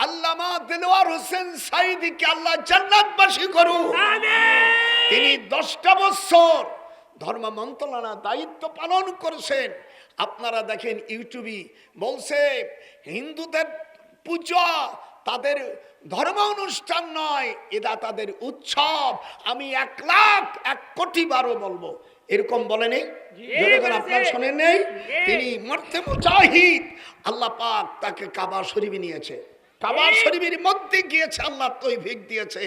আল্লামা দেলোয়ার হোসেন সাঈদীকে আল্লাহ জান্নাতবাসী করুন। তিনি 10টা বছর ধর্ম মন্ত্রণালয়ের দায়িত্ব পালন করেছেন। আপনারা দেখেন ইউটিউবে বলছে হিন্দুদের পূজা তাদের ধর্ম অনুষ্ঠান নয়, এটা তাদের উৎসব। আমি 1,00,000,000,000,000 বারও বলবো, এরকম বলেনি? আপনারা শোনেন নেই? তিনি মর্তে মুজাহিদ, আল্লাহ পাক তাকে কাবা শরীফে নিয়েছে, কাবা শরীফের মধ্যে গিয়েছে, আল্লাহ তৌফিক দিয়েছে।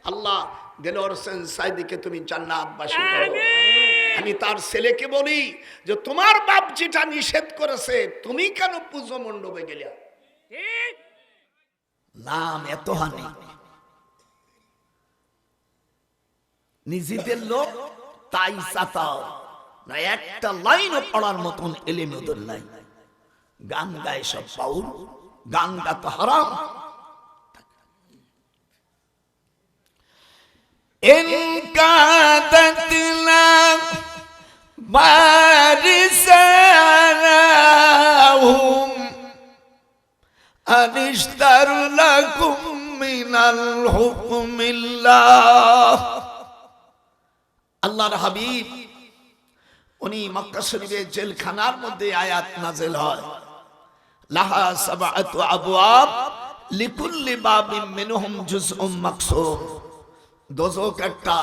আল্লাহ দেলোয়ার হোসেন সাঈদীকে তুমি জান্নাতবাসী করো। আমি তার ছেলেকে বলি যে তোমার বাপ যেটা নিষেধ করেছে তুমি কেন পূজা মণ্ডপে গেলে? নাম এত হানি, নিজেদের লোক তাই চাতাও না, একটা লাইনও পড়ার মতন এলেম ওদের নাই। গান গায় সব পাউল, গান গাতে হারাম। ইনকাদাতনা বারিসানাহুম আনিশতার লাকুম মিনাল হুকমিল্লাহ। আল্লাহর হাবিব উনি মক্কা শরীফের জেলখানার মধ্যে আয়াত নাযিল হয়, লাহা সাবআতু আবওয়াব লিকুল্লি বাবিন মিনহুম জুজউম মাকসুম। দোজক একটা,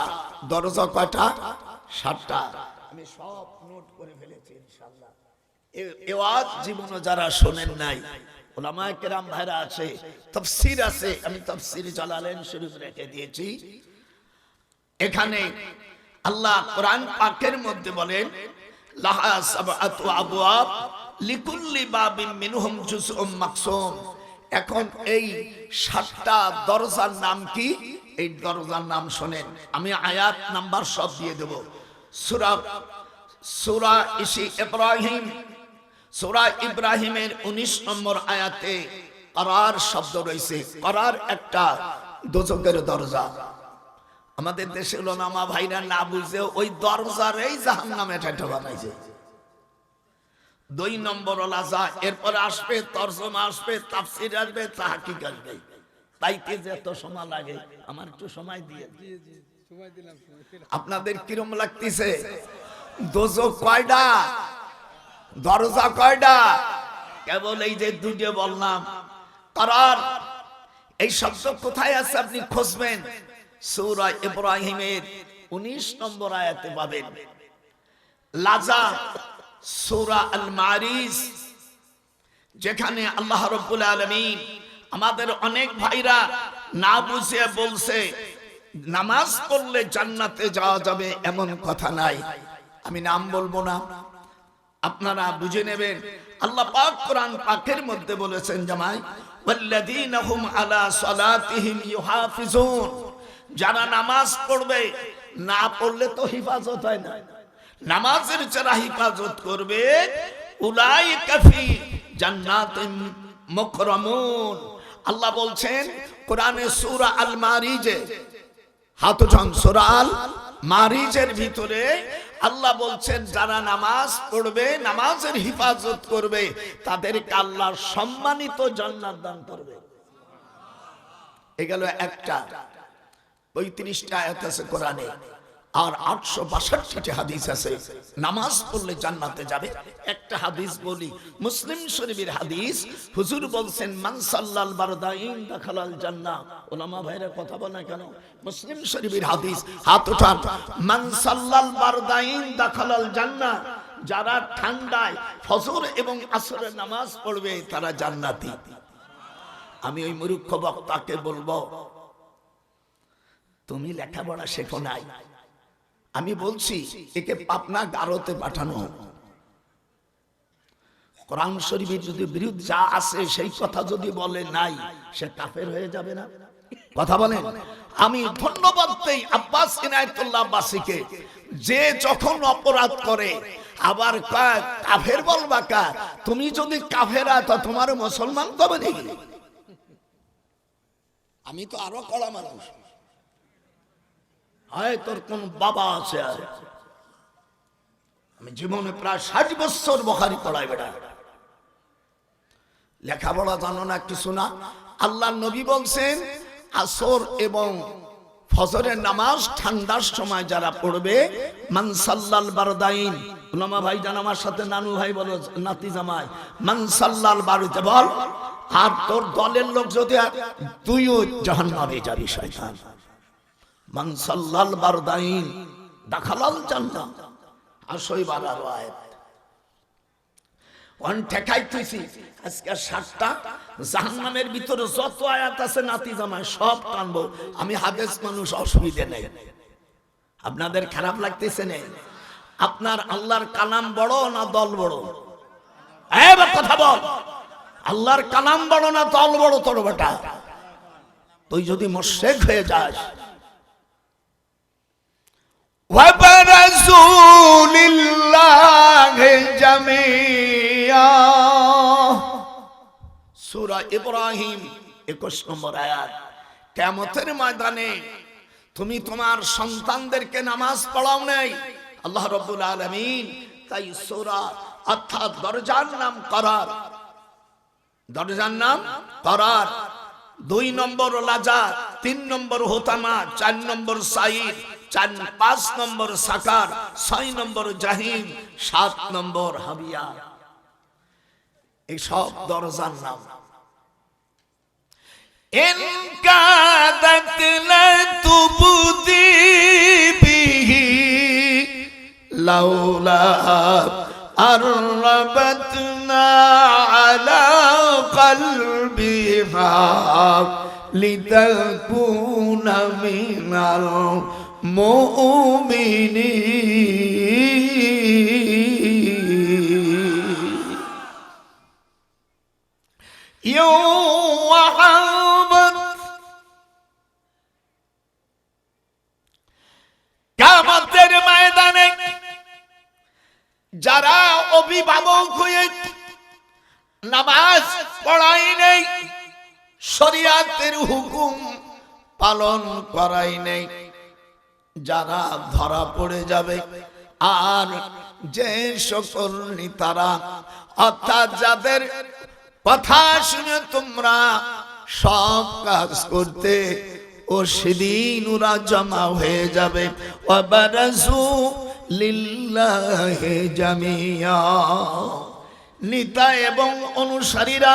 দরজা কয়টা? 7টা। আমি সব নোট করে ফেলেছি ইনশাআল্লাহ। এই ওয়াজ জীবনে যারা শোনেন নাই, উলামায়ে কেরাম ভাইরা আছে, তাফসীর আছে, আমি তাফসীর জালালাইন শরীফ রেখে দিয়েছি। এখানে আল্লাহ কোরআন পাকের মধ্যে বলেন লাহা সাবআতু আবওয়াব লিকুল্লি বাবিন মিনহুম জুজউম মাকসুম। এখন এই 7টা দরজার নাম কি? এই দরজার নাম শোনেন, আমি আয়াত নাম্বার সব দিয়ে দেব। সূরা ইব্রাহিম, সূরা ইব্রাহিমের 19 নম্বর আয়াতে করার শব্দ রয়েছে। করার একটা দোজখের দরজা। আমাদের দেশে উলামা ভাইরা না বুঝে ওই দরজারই জাহান্নামে ঠেটা বানাইছে। 2 নম্বর লাজা, এরপরে আসবে তরজমা, আসবে তাফসীর, আসবে তাহকিক আসবে। তাইতে যে এত সময় লাগে, আমার একটু সময় দিয়ে আপনাদের কিরম লাগতেছে? দোজখ কয়টা? দরজা কয়টা? কেবল এই যে 2টা বললাম। করার এই শব্দ কোথায় আছে আপনি খুঁজবেন, সূরা ইব্রাহিমের 19 নম্বর আয়াতে পাবেন। লাজা সূরা আল মারিজ, যেখানে আল্লাহ রাব্বুল আলামিন আমাদের অনেক ভাইরা না বুঝে বলছে নামাজ পড়লে জান্নাতে যাওয়া যাবে, এমন কথা নাই। আমি নাম বলবো না, আপনারা বুঝে নেবেন। আল্লাহ পাক কোরআন পাকের মধ্যে বলেছেন জামাই ওয়াল্লাযীনা হুম আলা সালাতিহিম ইউহাফিজুন, যারা নামাজ পড়বে, না পড়লে তো হিফাজত হয় না, নামাজের যারা হিফাজত করবে উলাইকা ফি জান্নাতিন মুকরামুন। আল্লাহ বলছেন কোরআনে সূরা আল মারিজে, হাত উঠান, সূরা আল মারিজের ভিতরে আল্লাহ বলছেন যারা নামাজ পড়বে, নামাজের হিফাজত করবে, তাদেরকে আল্লাহ সম্মানিত জান্নাত দান করবে। এগুলো একটা 35টা আয়াত আছে কোরআনে, আর 862টি হাদিস আছে নামাজ পড়লে জান্নাতে যাবে। একটা হাদিস বলি, মুসলিম শরীফের হাদিস। হুজুর বলছেন মান সাল্লাল বারদাইন দাখালাল জান্নাহ। উলামা ভাইরা কথা বলে কেন? মুসলিম শরীফের হাদিস, হাত উঠান। মান সাল্লাল বারদাইন দাখালাল জান্নাহ, যারা ঠান্ডায় ফজর এবং আসরের নামাজ পড়বে তারা জান্নাতি। আমি ওই মূর্খ বক্তাকে বলবো তুমি লেখাপড়া শেখো নাই। আমি বলছি একে পাবনা গারোতে পাঠানো। কোরআন শরীফের যদি বিরুদ্ধ যা আছে সেই কথা যদি বলে নাই, সে কাফের হয়ে যাবে না? কথা বলেন। আমি ধন্যবাদ দেই আব্বাস ইনায়েতুল্লাহ আব্বাসীকে, যে যখন অপরাধ করে আবার কাফের বলবা কা? তুমি যদি কাফের তা তোমার মুসলমান কবে নাকি? আমি তো আরো কড়া মানুষ, হয় তোর কোন বাবা আছে? আমি জীবনে প্রায় 60 বছর বুখারী পড়াই। বেটা লেখাপড়া জানো না, কিছু না, আল্লাহ নবী বলছেন আসর এবং ফজরের নামাজ ঠান্ডার সময় যারা পড়বে মান সাল্লাল বারদাইন, উলামা ভাই জান আমার সাথে, নানু ভাই বলো, নাতি জামাই, মান সাল্লাল বারুতে বল। আর তোর দলের লোক যদি তুইও জাহান্নামে যাবি শয়তান। মান সাল্লাল বারদাইন দাখালাল জান্নাহ। আসই বারার আয়াত ওয়ান ঠেকাইতেছি আজকে 60টা জাহান্নামের ভিতরে যত আয়াত আছে নাতি জামাই সব টানবো আমি। হাদিস মানুষ, অসুবিধা নেই। আপনাদের খারাপ লাগতেছে না? আপনার আল্লাহর কালাম বড় না দল বড়? এবার কথা বল, আল্লাহর কালাম বড় না দল বড়? তোর বেটা তুই যদি মুশরিক হয়ে যাস। ওয়া রাসূলিল্লাহি জামিয়া, সূরা ইব্রাহিম 21 নম্বর আয়াত। কিয়ামতের ময়দানে তুমি তোমার সন্তানদেরকে নামাজ পড়াও নাই, আল্লাহ রাব্বুল আলামিন তাই সূরা অর্থাৎ দরজার নাম করার, দরজার নাম করার। 2 নম্বর লাজা, 3 নম্বর হোতামা, 4 নম্বর সাইদ, 5 নম্বর সাকার, 6 নম্বর জাহিম, 7 নম্বর হাবিয়া। এই সব দরজার নাম। ইন কাদাত লা তুবদি বিহি লাউলা আরবাতনা আলা কলবিহা লিতাকুনা মিনাল মুমিনিন। কিয়ামতের ময়দানে যারা অভিভাবক হয়ে নামাজ পড়াই নেই, শরীয়তের হুকুম পালন করাই নেই, যারা ধরা পড়ে যাবে। আর যে সকল নেতারা অর্থাৎ যাদের কথা শুনে তোমরা সব কাজ করতে, ও সেদিন ওরা জমা হয়ে যাবে। ওয়া বারাজু লিল্লাহি জামিয়া, নেতা এবং অনুসারীরা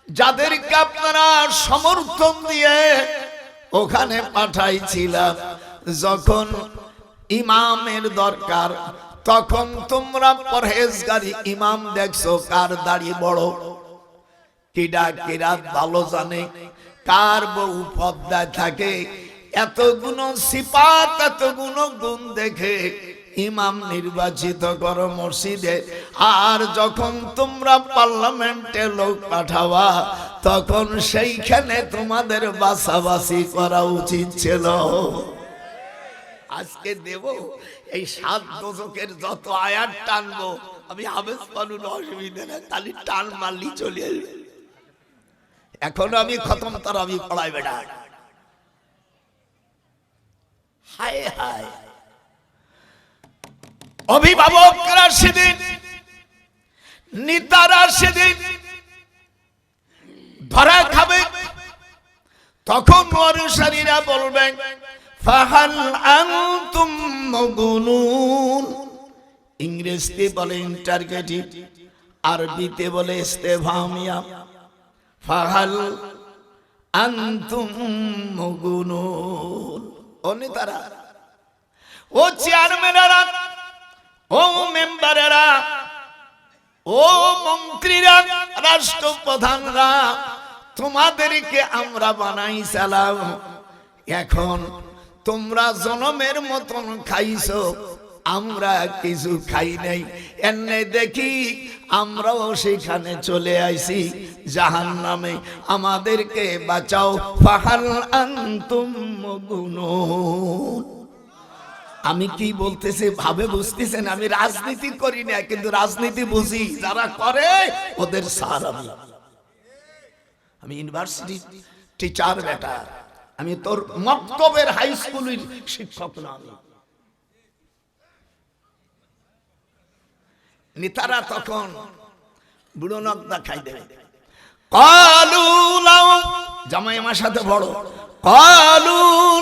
যাদেরকে আপনারা সমর্থন দিয়ে ওখানে পাঠাইছিলাম, যখন ইমামের দরকার তখন তোমরা পরহেজগারী ইমাম দেখছো কার দাড়ি বড়, কিডা কিরাত ভালো জানে, কার বউ পর্দায় থাকে, এতগুলো সিফাত এতগুলো গুণ দেখে ইমাম নির্বাচিত করো মসজিদে। আর যখন তোমরা পার্লামেন্টে লোক পাঠাবা তখন সেইখানে তোমাদের বাছাবাছি করা উচিত ছিল। আজকে দেব এই 7 দশকের যত আয়াত টানবো আমি, হাফেজ পালুন, অসুবিধা না, তাহলে টান মারলি চলে আসবে। এখন আমি খতম তারাবি পড়াই বেটা। হায় হায়, অভিভাবকরা সেদিন, নেতারা সেদিন ধরা খাবে। তখন অনুসারীরা বলবেন ফাহাল আনতুম মুগনুন, ইংরেজিতে বলে ইন্টারগেটিভ, আরবিতে বলে ইস্তেফহামিয়া। ফাহাল আনতুম মুগনুন, ও নেতারা, ও চেয়ারম্যানেরা, ও মেম্বারেরা, ও মন্ত্রীরা, রাষ্ট্রপ্রধানরা, তোমাদেরকে আমরা বানাইছিলাম, এখন তোমরা জনমের মতন খাইছো, আমরা কিছু খাই নাই। এনে দেখি আমরাও সেখানে চলে আইছি জাহান্নামে, আমাদেরকে বাঁচাও। ফাহাল আনতুম মুগনুন। আমি কি বলতেছি ভাবে বুঝতেছেন? আমি রাজনীতি করি না, কিন্তু রাজনীতি বুঝি, যারা করে ওদের স্যার। আমি ইউনিভার্সিটি টিচার বেটা, আমি তোর মক্তবের হাই স্কুলের শিক্ষক না। আমি নেতারা তখন বুড়ো নকদা খাই দেবে, ক্বালু লাউ, জামাই আমার সাথে বড়, ক্বালু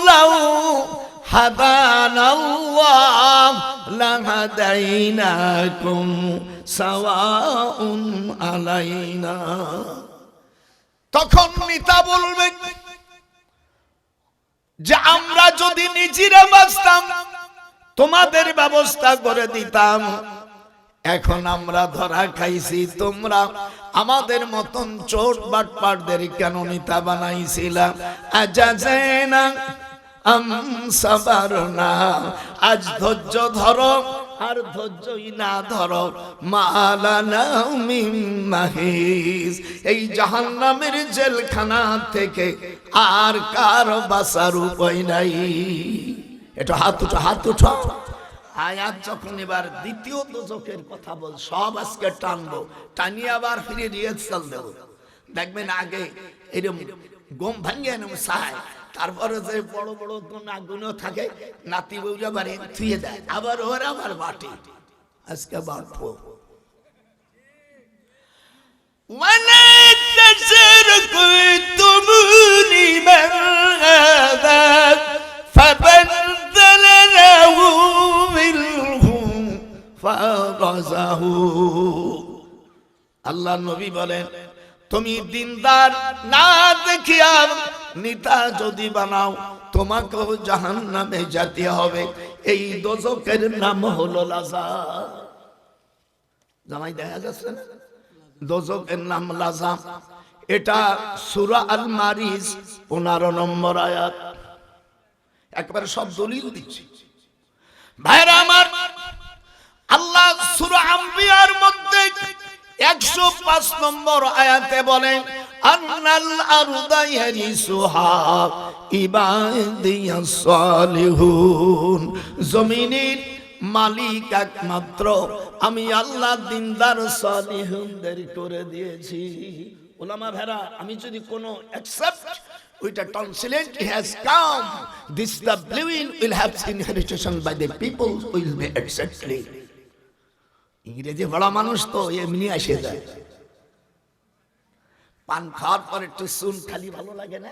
লাউ হাদানাল্লাহ লাহাদাইনাকুম সাওয়াউন আলাইনা। তখন নেতা বলবে যে আমরা যদি নিজেরা বাঁচতাম তোমাদের ব্যবস্থা করে দিতাম, এখন আমরা ধরা খাইছি, তোমরা আমাদের মতন চোর বাটপারদের কেন নেতা বানাইছিলা? আজাজেনা আম সাবারনা, আজ ধৈর্য ধরো, আর ধৈর্যই না ধরো, মালানা মিন মাহিস, এই জাহান্নামের জেলখানা থেকে আর কার বাঁচার উপায় নাই। এটা হাত উঠো, হাত উঠো। আয়াত যখন এবার দ্বিতীয় দোজখের কথা বল, সব আজকে টানবো, টানিয়ে আবার ফিরে রিহার্সাল দেব। দেখবেন আগে এরকম গম ভাঙিয়ে নেব সাহায়, তারপরে যে বড় বড় নাগুনও থাকে নাতি বউরা বাড়ি থুয়ে দেয়, আবার ওরা আবার বাটে। আজকে বাটবো। আল্লাহ নবী বলেন, তুমি দিনদার না দেখিয়া নেতা যদি বানাও, তোমাকেও জাহান্নামে যেতে হবে। এই দোজখের নাম হলো লাজা। জামাই দেখা যাচ্ছে না, দোজখের নাম লাজা। এটা সূরা আল মারিজ 15 নম্বর আয়াত। একবারে সব দলিল দিচ্ছি ভাইরা আমার। আল্লাহ সূরা আম্বিয়ার মধ্যে 105 নম্বর আয়াতে বলেন, আন্নাল আরদা ইয়ারিসুহা ইবাদিয়াস সালিহুন, জমিনের মালিক একমাত্র আমি আল্লাহ দিনদার সালিহুনদের করে দিয়েছি। উলামা ভাইরা, আমি যদি কোনো accept with a translate has come, this the believing will have inheritance by the people will be exactly. ইংরেজি বড় মানুষ তো এমনি আসে যায়। পান খাওয়ার পর একটু চুন খালি ভালো লাগে না?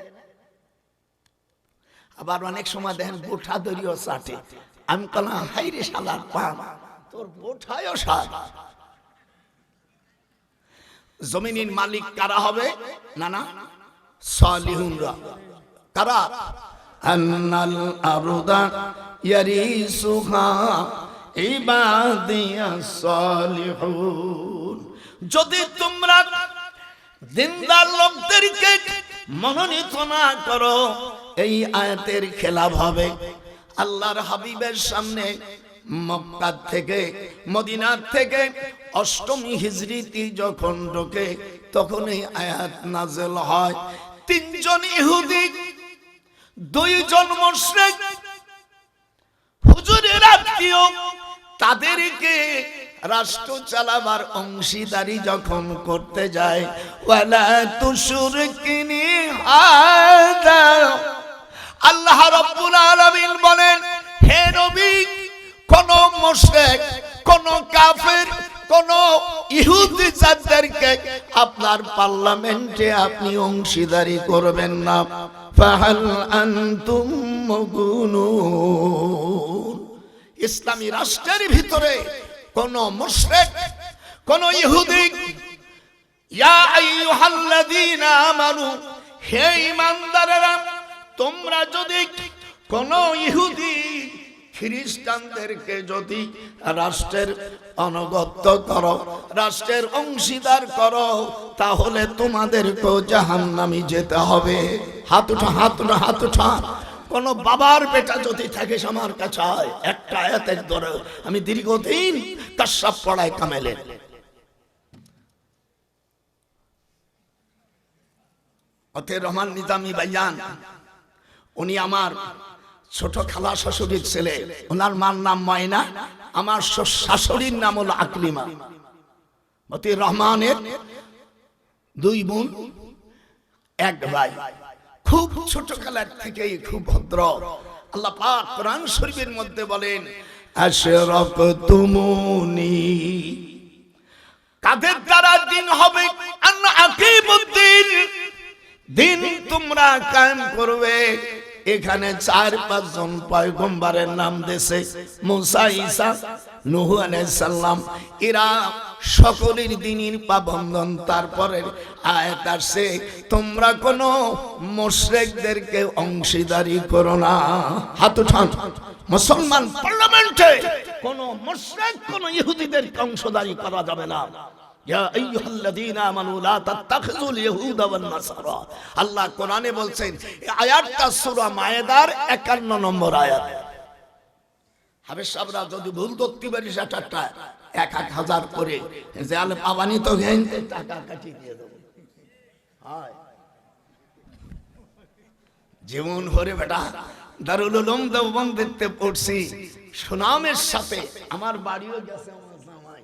আবার অনেক সময় দেখেন বোঠা দড়িও চাটে। আমি বললাম, হাই রে শালার পান, তোর বোঠায়ও স্বাদ। জমিনের মালিক কারা হবে? না না, সালিহুনরা। কারা? আন্নাল আরদা ইয়ারিসুহা ইবাদিয়াস সালিহুন। যদি তোমরা দিনদার লোকদেরকে মনোনীত না করো, এই আয়াতের খেলাফ হবে। আল্লাহর হাবিবের সামনে মক্কা থেকে, মদিনা থেকে 8ম হিজরিতে যখন ঢোকে, তখন এই আয়াত নাযিল হয়। 3 জন ইহুদি, 2 জন মুশরিক, হুজুরের আত্মীয়, তাদেরকে রাষ্ট্র চালাবার অংশীদারি যখন করতে যায়, ওয়ালা তুশরিকিনি হাদা, আল্লাহ রাব্বুল আলামিন বলেন, হে নবী, কোন মুশরিক, কোন কাফের, কোন ইহুদি জাতদেরকে আপনার পার্লামেন্টে আপনি অংশীদারি করবেন না। ফাহাল আনতুম মুগুনুন। ইসলামী রাষ্ট্রের ভিতরে কোন মুশরিক, কোন ইহুদি, ইয়া আইয়ুহাল্লাযীনা আমানু, হে ঈমানদারেরা, তোমরা যদি কোন ইহুদি খ্রিস্টানদেরকে যদি রাষ্ট্রের অনুগত করো, রাষ্ট্রের অংশীদার করো, তাহলে তোমাদেরকেও জাহান্নামে যেতে হবে। হাত উঠা, হাত উঠা, হাত উঠা। কোন বাবার বেটা যদি থাকে আমার কাছে, একটা আয়াতের ধরে আমি দীর্ঘদিন কাশাফ পড়ায় কামেলের। অতএব রহমান নিজামী ভাইজান, উনি আমার ছোট খালা শাশুড়ির ছেলে। ওনার মার নাম ময়না, আমার শাশুড়ির নাম হলো আকলিমা। মতিউর রহমানের 2 বোন, 1 ভাই। খুব ছোট কালার থেকেই খুব ভদ্র। আল্লাহ পাক কোরআন শরীফের মধ্যে বলেন, আশরাকতুমুনি, কাদের দ্বারা দিন হবে আন আকিমুদ্দিন, দিন তোমরা কায়েম করবে। এখানে 4-5 জন পয়গম্বরের নাম দেশে, মুসা, ঈসা, নূহ আলাইহিস সালাম, এরা সকলের দিনের পাবন্ধন। তারপরে আয়াত আসছে, তোমরা কোন মুশরিকদেরকে অংশীদারি করো না। হাত উঠান। মুসলমান পার্লামেন্টে কোন মুশরিক কোন ইহুদিদেরকে অংশীদারি করা যাবে না। ইয়া আইয়ুহাল্লাযীনা আমানু লা তাত্তাখিযুল ইয়াহুদা ওয়ান নাসারা। আল্লাহ কোরআনে বলছেন, এই আয়াতটা সূরা মায়েদার 51 নম্বর আয়াত। হাবেশ সাহেবরা যদি ভুল ধরতে পারি সেটা 1000 করে জাল পাবানি তো গেনতে টাকা কাটিয়ে দিয়ে দেব। হয় যেমন হরে বেটা দারুল উলুম দেওবন্দেতে পড়ছি সুনামের সাথে, আমার বাড়িও গেছে আমার জামাই।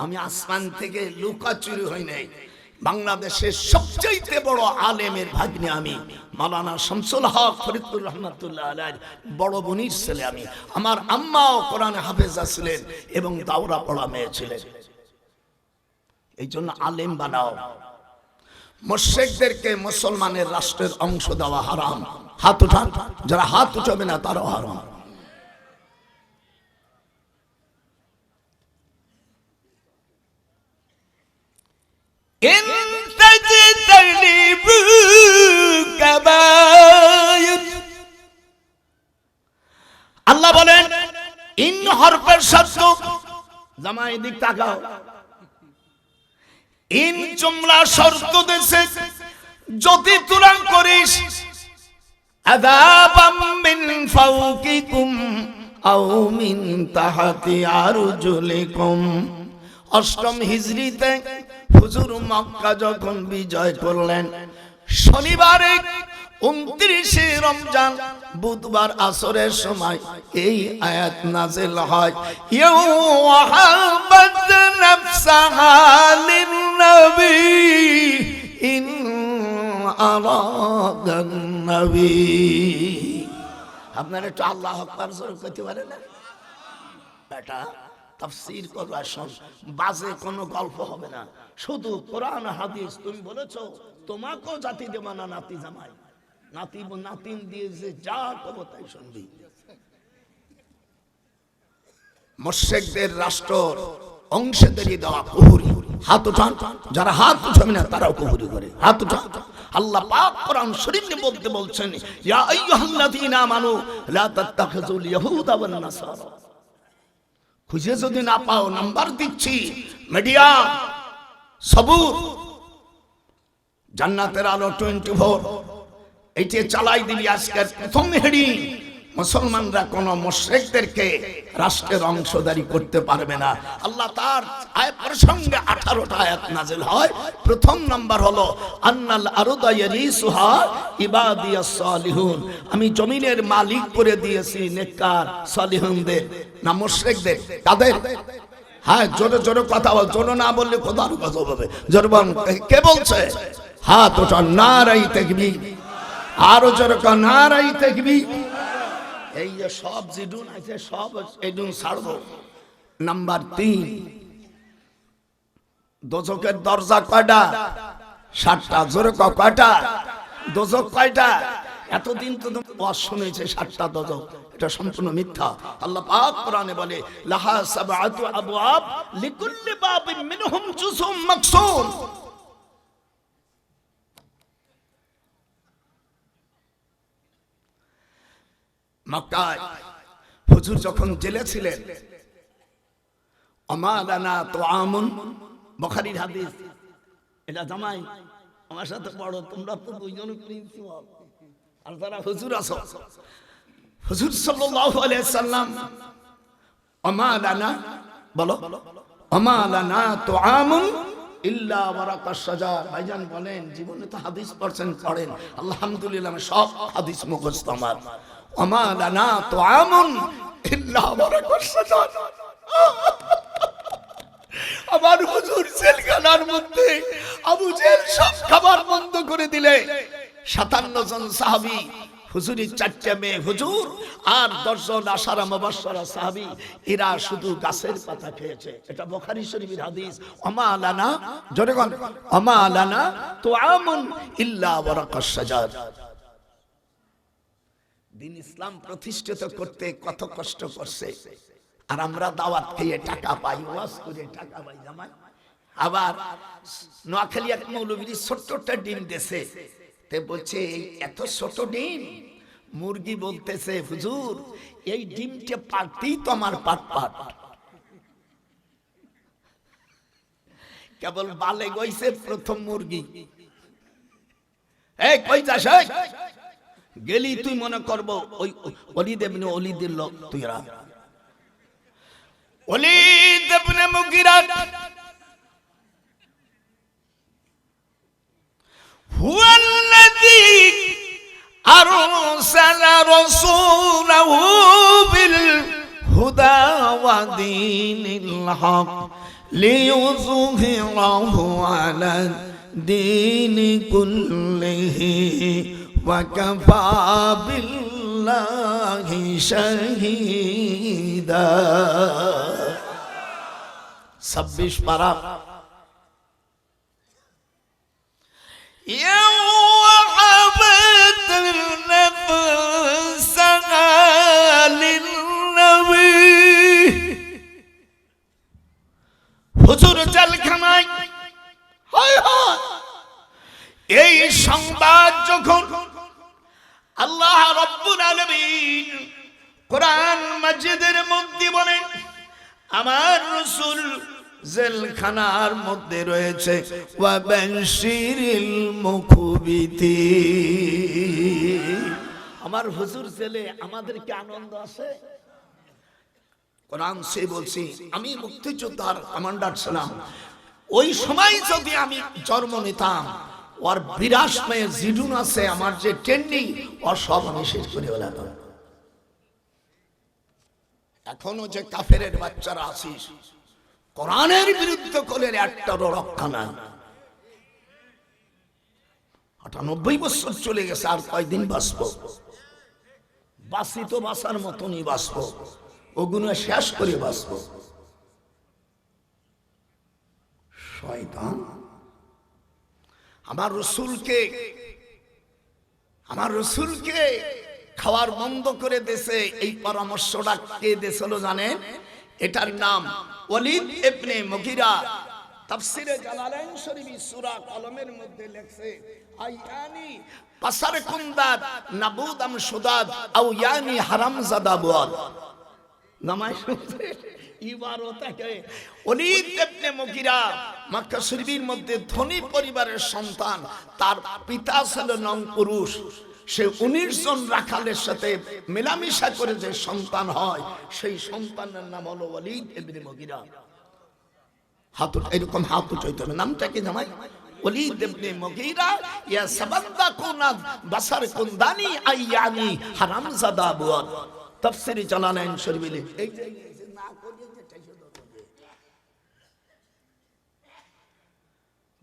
আমি আসমান থেকে লুকাচুরি হই নাই। বাংলাদেশের সবচেয়ে বড় আলেমের ভাগ্নে আমি, মাওলানা শামসুল হক ফরিদপুর রহমাতুল্লাহ আলাইহির বড় বোনের ছেলে আমি। আমার আম্মাও কোরআনে হাফেজা ছিলেন এবং দাওরা পড়া মেয়ে ছিলেন। এই জন্য আলেম বানাও। মুশরিকদেরকে মুসলমানের রাষ্ট্রের অংশ দেওয়া হারাম। হাত উঠান, যারা হাত উঠাবে না তারাও হারাম। আল্লাহ বলেন, ইন হরফের শর্ত, জামাই দিক তাকাও, ইন জুমলা শর্ত দেশে, যদি তুলা করিস আযাবাম মিন ফাওকিকুম আও মিন তাহতি আরজুলিকুম। অষ্টম হিজরিতে হুজুর মক্কা যখন বিজয় করলেন, শনিবারে 29শে রমজান বুধবার আসরের সময় এই আয়াত নাযিল হয়, ইয়াওহাবাত নাফসাহা লিন-নবী ইন আরাদান নবী। আপনারা একটু আল্লাহু আকবার জোরে কইতে পারেন না? বেটা তাফসীর করবা, শোন, বাজে কোনো গল্প হবে না, শুধু কোরআন হাদিস। তুমি বলেছো তোমাকেও জাতি দেবা না নাতি জামাই, নাতি নাতিন দিয়ে যে যা করবো তাই শুনবি। মুশরিকদের রাষ্ট্র অংশীদারি দেওয়া কুফরি। হাত উঠান, যারা হাত উঠাবে না তারাও কুফরি করে। হাত উঠান। আল্লাহ পাক কোরআন শরীফের মধ্যে বলছেন, ইয়া আইয়ুহাল্লাযীনা আমানু লা তাত্তাখিযুল ইয়াহুদা ওয়ান নাসারা। খুঁজে যদি না পাও নাম্বার দিচ্ছি, মিডিয়া সবুর, জান্নাতের আলো 24, এইটা চালাই দিবি। আজকের প্রথম হেডিং, মুসলমানরা কোন মুশরিকদেরকে রাষ্ট্রের অংশদারি করতে পারবে না। আল্লাহ তার আয়াত প্রসঙ্গে 18টা আয়াত নাযিল হয়। প্রথম নাম্বার হলো আন্নাল আরদা ইয়ারিসুহা ইবাদিয়াস সালিহুন। আমি জমিনের মালিক করে দিয়েছি নেককার সালিহুনদের, না মুশরিকদের। কাদের? হ্যাঁ, জোরে জোরে কথা বল, জোরে না বললে খোদার গজব হবে। জোরে বল, কে বলছে? হাত ওঠা, নারাই তাকবীর। আরো জোরে কা, নারাই তাকবীর। এই যে সব জিডুন আছে, সব এডুন ছাড়বো। নাম্বার 3, দোজকের দরজা কয়টা? 7টা। জোরে কয়টা? দোজক কয়টা? এতদিন তো ওয়াজ শুনেছে 7টা দোজক, এটা সম্পূর্ণ মিথ্যা। আল্লাহ পাক কোরআনে বলে, লাহা সাবআতু আবওয়াব লিকুল্লি বাবিন মিনহুম জুজুম মাকসুম। মক্কায় হুজুর যখন জেলে ছিলেন, আমালানা তুআমুন, বুখারীর হাদিস। এটা জামাই আমার সাথে বড়, তোমরা তো দুইজন প্রিন্সিপাল আর যারা হুজুর আছো। হুজুর সাল্লাল্লাহু আলাইহি সাল্লাম আমালানা, বলো, আমালানা তুআমুন ইল্লা ওয়ারাকাশ শাজার। ভাইজান বলেন, জীবনে তো হাদিস পড়ছেন, পড়েন, আলহামদুলিল্লাহ সব হাদিস মুখস্থ আমার। আমালানা তুআমুন ইল্লা ওয়ারাকাশ শাজার। আমার হুজুর জেলখানার মধ্যে আবু জেল সব খাবার বন্ধ করে দিলে 57 জন সাহাবী হুজুরের 4টা মেয়ে হুজুর আর 10 জন আশারা মুবাশশারা সাহাবী এরা শুধু গাছের পাতা খেয়েছে। এটা বুখারী শরীফের হাদিস। ওমা লানা, জোরে বল, ওমা লানা তুআমুন ইল্লা ওয়ারাকাশ শাজার। দিন ইসলাম প্রতিষ্ঠিত করতে কত কষ্ট করছে, আর আমরা দাওয়াত খেয়ে টাকা পাই, ওয়াজ করে টাকা পাই জামাই। আবার নোয়াখালী এক মৌলবীর ছোট্টটা ডিম দেশে, তে বলছে এত ছোট ডিম, মুরগি বলতেছে হুজুর এই ডিমটা পারতেই তো আমার পাট পাট, কেবল বালে গইছে প্রথম মুরগি। এই কই যাস, গেলি তুই মনে করবো ওই ওলীদ ইবনে ওলীদের লোক, তুইরা ওলীদ ইবনে মুগীরা হুয়াল্লাযী আরসালা রাসূলাহু বিল হুদা ওয়া দীনিল হক লিইয়ুযহিরাহু আলা দীনি কুল্লিহি ওয়া কাফা বিল্লাহি শাহীদা। 26 পারা। وَوَهَبَتْ نَفْسَهَا لِلنَّبِيِّ। হুজুর জেলখানায়, এই সংবাদ যখন আল্লাহ রাব্বুল আলামিন কোরআন মাজিদের মধ্যে বলেন আমার রাসূল জেলখানার মধ্যে রয়েছে, ওয়া বাশিরিল মুখবিতিন। আমার হুজুর জেলে, আমাদেরকে আনন্দ আছে। কোরআন সে বলছি আমি মুক্তিযোদ্ধার কমান্ডার ছিলাম, ওই সময় যদি আমি জন্ম নিতাম, ওর বিরাস মেয়ে জিডুন আছে আমার যে ট্রেনিং, ও সব আমি শেষ করে ফেলাতাম। এখনো যে কাফেরের বাচ্চারা আছিস, কোরআনের বিরুদ্ধে কোলের একটারও রক্ষা নাই। 98 বছর চলে গেছে, আর কয়দিন বাঁচবো? বাঁচি তো বাঁচার মতনই বাঁচবো, ওগুলো শেষ করে বাঁচবো। শয়তান আমার রসুলকে খাওয়ার বন্ধ করে দেশে, এই পরামর্শটা কে দিয়েছিল জানেন? এটার নাম ওলীদ ইবনে মুগীরা। তাফসীরে জালালাইন শরীফ সূরা কলমের মধ্যে লেখছে আয়ানি পাসার কুনদাত নাবুদাম সুদাদ আও ইয়ানি হারামজাদা বুয়াদ। নামাজ শুনতে ইবারতকে ওলীদ ইবনে মুগীরা মক্কা শরীফের মধ্যে ধনী পরিবারের সন্তান, তার পিতা ছিল নং পুরুষ। সে 19 জন রাখালের সাথে মেলামেশা করে যে সন্তান হয়, সেই সন্তানের নাম হলো ওলীদ ইবনে মুগীরা। হাত এরকম হাত উঠাইতে হবে। নামটা কি জামাই? ওলীদ ইবনে মুগীরা ইয়া সাবান্দা কুনাদ বাসার কুনদানি আইয়ানি হারামজাদা বুয়াদ। তাফসীরে জালালাইন শরীফে এই যে না করিয়ে যে ঠাইছে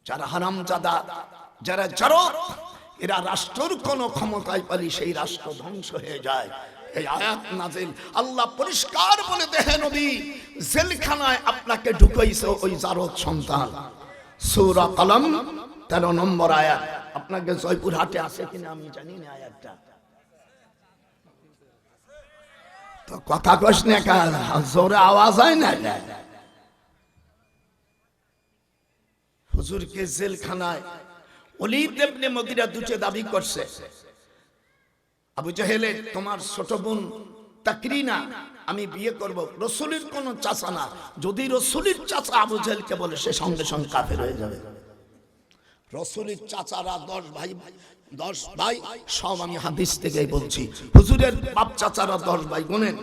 যারা হারামজাদা, যারা জারত, এরা রাষ্ট্রের কোন ক্ষমতায় পালি সেই রাষ্ট্র ধ্বংস হয়ে যায়। এই আয়াত নাযিল আল্লাহ পরিষ্কার বলে দেহে নবী জেলখানায় আপনাকে ঢুকাইছে ওই জারত সন্তান। সূরা কলম 13 নম্বর আয়াত। আপনাকে জয়পুরহাটে আছে কিনা আমি জানি না আয়াতটা, তো কথা কস না, জোরে আওয়াজ হয় না। হুজুরকে জেলখানায় ওলীদ ইবনে মুগীরা দুটো দাবি করছে। আবু জাহেলে তোমার ছোট বোন তাকরিনা আমি বিয়ে করব, রাসূলের কোন চাচা না। যদি রাসূলের চাচা আবু জাহেলকে বলে, সে সঙ্গে সঙ্গে কাফের হয়ে যাবে। রাসূলের চাচারা 10 ভাই, সব আমি হাদিস থেকে বলছি। হুজুরের বাপ চাচারা 10 ভাই, গুনেন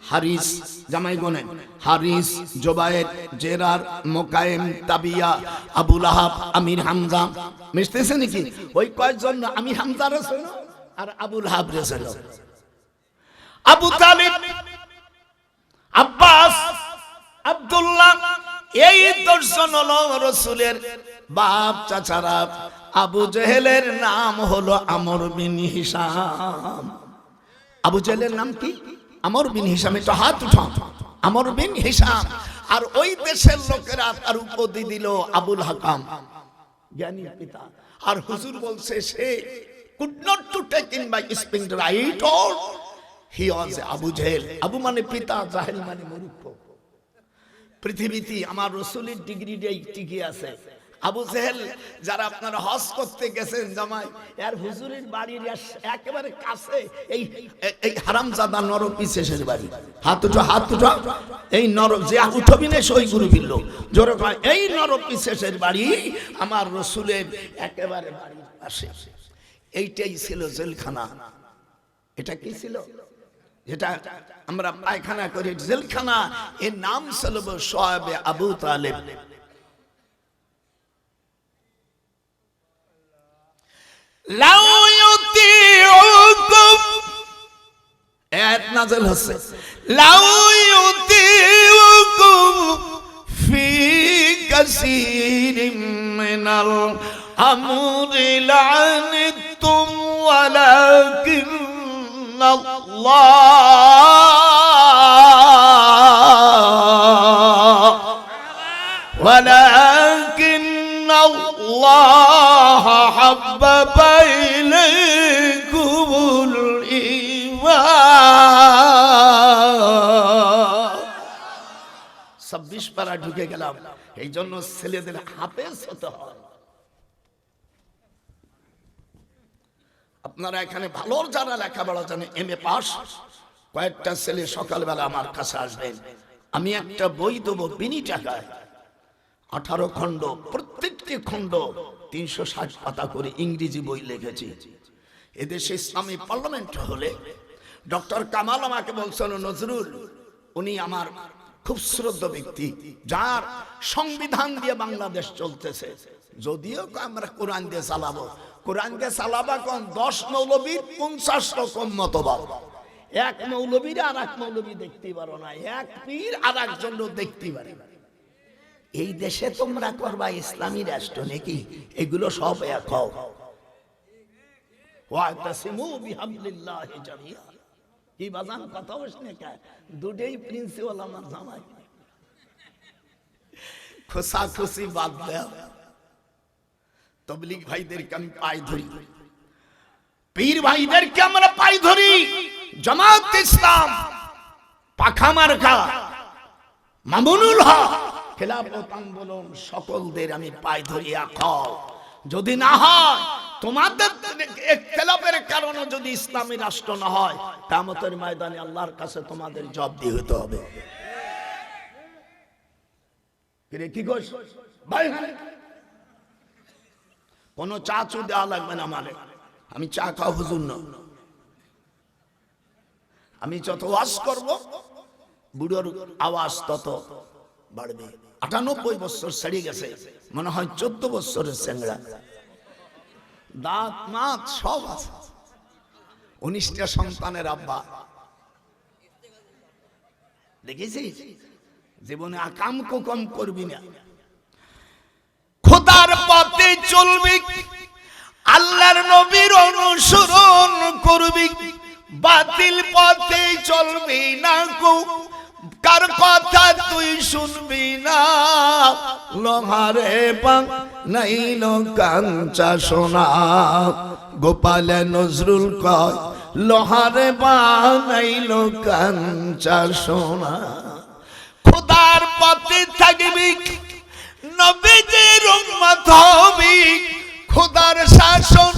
হারিস, জামাই গুনেন হারিস, জুবায়ের, জেরার, মুকাইম, তাবিয়া, আবু লাহাব, আমির হামজা। মিশতেছে নাকি? ওই কয়েকজন আমির হামজা রাসূল আর আবু লাহাব রাসূল। আবু তালিব, আব্বাস, আব্দুল্লাহ, এই 10 জন হলো রাসূলের বাপ চাচারা। আবু জেহেলের নাম হলো আমর বিন হিশাম। আবু জেহেলের নাম কি? আমর বিন হিশাম। একটু হাত উঠাও। আমর বিন হিশাম। আর ওই দেশের লোকেরা তার উপাধি দিল আবুল হাকাম, জ্ঞানী পিতা। আর হুজুর বলছে সে could not to take in by speaking right or he was Abu Jahl. Abu মানে পিতা, জাহেল মানে মূর্খ। পৃথিবীতে আমার রাসূলের ডিগ্রি দিয়ে টিকে আছে। আবু জেহেল যারা আপনারা হজ করতে গেছেন জামাই, এর হুজুরের বাড়ির একেবারে কাছে এই এই হারামজাদা নরপিসের বাড়ি। হাত উঠো, হাত উঠো। এই নর যে উঠবি না সই গুরু বিল্ল জোরে কয়, এই নরপিসের বাড়ি আমার রাসূলের একেবারে বাড়ির পাশে। এইটাই ছিল জেলখানা। এটা কি ছিল? যেটা আমরা পায়খানা করি জেলখানা, এর নাম ছিল সোয়াবে আবু তালেব। লাউ ইউতিউকুম, আয়াত নাযিল হচ্ছে, লাউ ইউতিউকুম ফি কাসীরিম মিনাল আমরি লা'নিতুম ولكن الله حبب إليكم الإيمان। 26 পারা ঢুকে গেলাম। এই জন্য ছেলেদের হাফেজ হতে হয়। আপনারা এখানে ভালো যারা লেখাপড়া জানে, MA পাস, কয়েকটা ছেলে সকালবেলা আমার কাছে আসবেন, আমি একটা বই দেবো বিনি টাকায়। 18 খণ্ড, প্রত্যেকটি খণ্ড 360 পাতা করে ইংরেজি বই লিখেছি। এদেশে ইসলামী পার্লামেন্ট হলে ডক্টর কামাল আমাকে বলছিল, নজরুল উনি আমার খুব শ্রদ্ধা ব্যক্তি, যার সংবিধান দিয়ে বাংলাদেশ চলতেছে। যদিও আমরা কোরআন দিয়ে চালাবো, কোরআন দিয়ে চালাবা কোন 10 মৌলবীর 50 রকম মতবাদ। এক মৌলবীর আর এক মৌলবী দেখতে পারো না, এক পীর আর একজন দেখতে পারে না। এই দেশে তোমরা করবা ইসলামী রাষ্ট্র নাকি? এগুলো সব এক হও। ওয়াতাসিমু বিহাবলিল্লাহি জামিআ। কি বাজান কথা বলছেন? কে দুটেই প্রিন্সিপাল আমার জামাই। খুশা খুশি বাদ দাও। তবলিগ ভাইদেরকে আমি পায়ে ধরি, পীর ভাইদেরকে আমরা পায়ে ধরি। জামাত ইসলাম, পাখা মার্কা, মামুনুল হক, খেলাফত আন্দোলন সকলদের আমি পায়ে ধরি। এখন যদি না হয় তোমাদের ইখতিলাফের কারণে যদি ইসলামী রাষ্ট্র না হয়, কিয়ামতের ময়দানে আল্লাহর কাছে তোমাদের জবাবদিহি হতে হবে। কি কইছ ভাই? কোনো চা চু দেওয়া লাগবে না আমারে, আমি চা খাওয়া হুজুর না। আমি যত ওয়াজ করব বুড়োর আওয়াজ তত বাড়বে। 98 বছর ছেড়ে গেছে, মনে হয় 14 বছরের চেংড়া, দাঁত মাত সব আছে। 19টা সন্তানের আব্বা। দেখেছিস জীবনে আকাম কুকম করবি না, খোদার পথে চলবি, আল্লাহর নবীর অনুসরণ করবি, বাতিল পথে চলবি না, কার কথা তুই শুনবি না। লোহারে বানাইল কাঞ্চা সোনা, গোপালে নজরুল কয় লোহারে বানাইল কাঞ্চা সোনা। খোদার পথে থাকবি, নবীজির উম্মত হবি, খোদার শাসন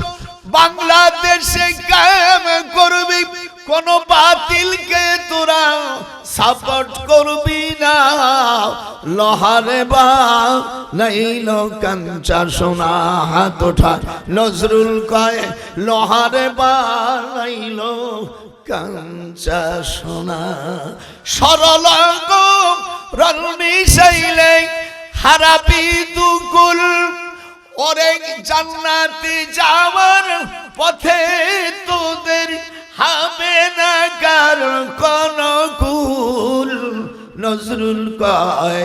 বাংলাদেশে কায়েম করবি, কোন বাতিলকে তোরা সাপোর্ট করবি না। লোহারে বানাইল কাঞ্চা সোনা, হাত ওঠা নজরুল কয় লোহারে বানাইল কাঞ্চা সোনা। সরল রল মিশাইলে হারাবি দুকুল, ওরে জান্নাতে যাওয়ার পথে তোদের হবে না কার কোন কুল। নজরুল কয়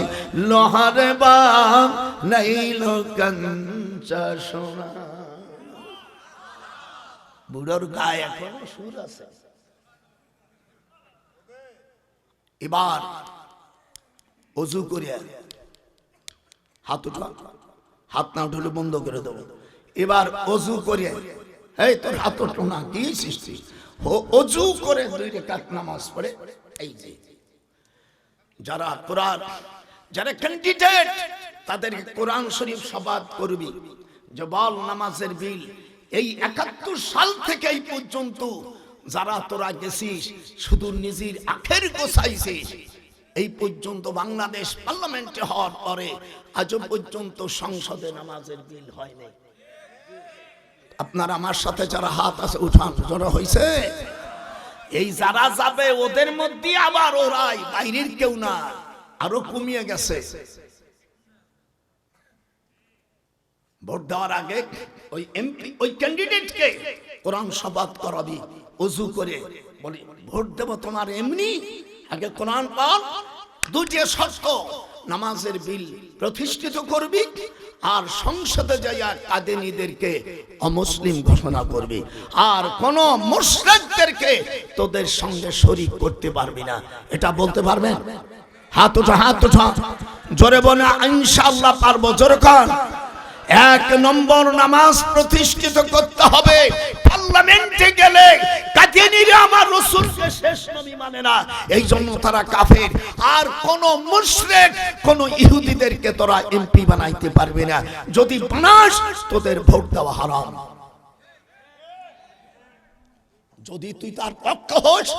লোহার বাপ নাইল কাঞ্চা সোনা। বুড়োর গায়ে এখনো সুর আছে। এবার অজু করে হাত উঠা, হাত না উঠলে বন্ধ করে দেবো। এবার অজু করে, এই তোর হাত উঠো না, কি সৃষ্টি, অজু করে 2 রাকাত নামাজ পড়ে। এই যে যারা কোরআন, যারা ক্যান্ডিডেট তাদেরকে কোরআন শরীফ শপথ করবি যে বল নামাজের বিল এই 71 সাল থেকে এই পর্যন্ত যারা তোরা গেছিস শুধু নিজের আখের গোছাইছিস, এই পর্যন্ত বাংলাদেশ পার্লামেন্টে হওয়ার পরে আজও পর্যন্ত সংসদে নামাজের বিল হয়নি। আপনার আমার সাথে যারা হাত আছে উঠান, যারা হয়েছে। এই যারা যাবে ওদের মধ্যে আবার ওরাই, বাইরের কেউ না, আরো কমিয়ে গেছে। ভোট দেওয়ার আগে ওই এমপি, ওই ক্যান্ডিডেটকে কোরআন শপথ করাবি ওযু করে, বলি ভোট দেব তোমার এমনি, আগে কোরআন পড়, 2টি শর্ত, নামাজের বিল প্রতিষ্ঠিত করবি আর সংসদে যাইয়া কাদিনীদেরকে অমুসলিম ঘোষণা করবি, আর কোন মুশরিকদেরকে তোদের সঙ্গে শরীক করতে পারবি না। এটা বলতে পারবেন? হাত উঠা, হাত উঠা, জোরে বলে ইনশাআল্লাহ পারবো। জোরে কান। 1 নম্বর নামাজ প্রতিষ্ঠিত করতে হবে। পার্লামেন্টে গেলে কাদিনীরা আমার রাসূলকে শেষ নবী মানে না, এই জন্য তারা কাফের। আর কোন মুশরিক, কোন ইহুদিদেরকে তোরা এমপি বানাইতে পারবে না। যদি বানাস তোদের ভোট দেওয়া হারাম। যদি তুই তার পক্ষ হোস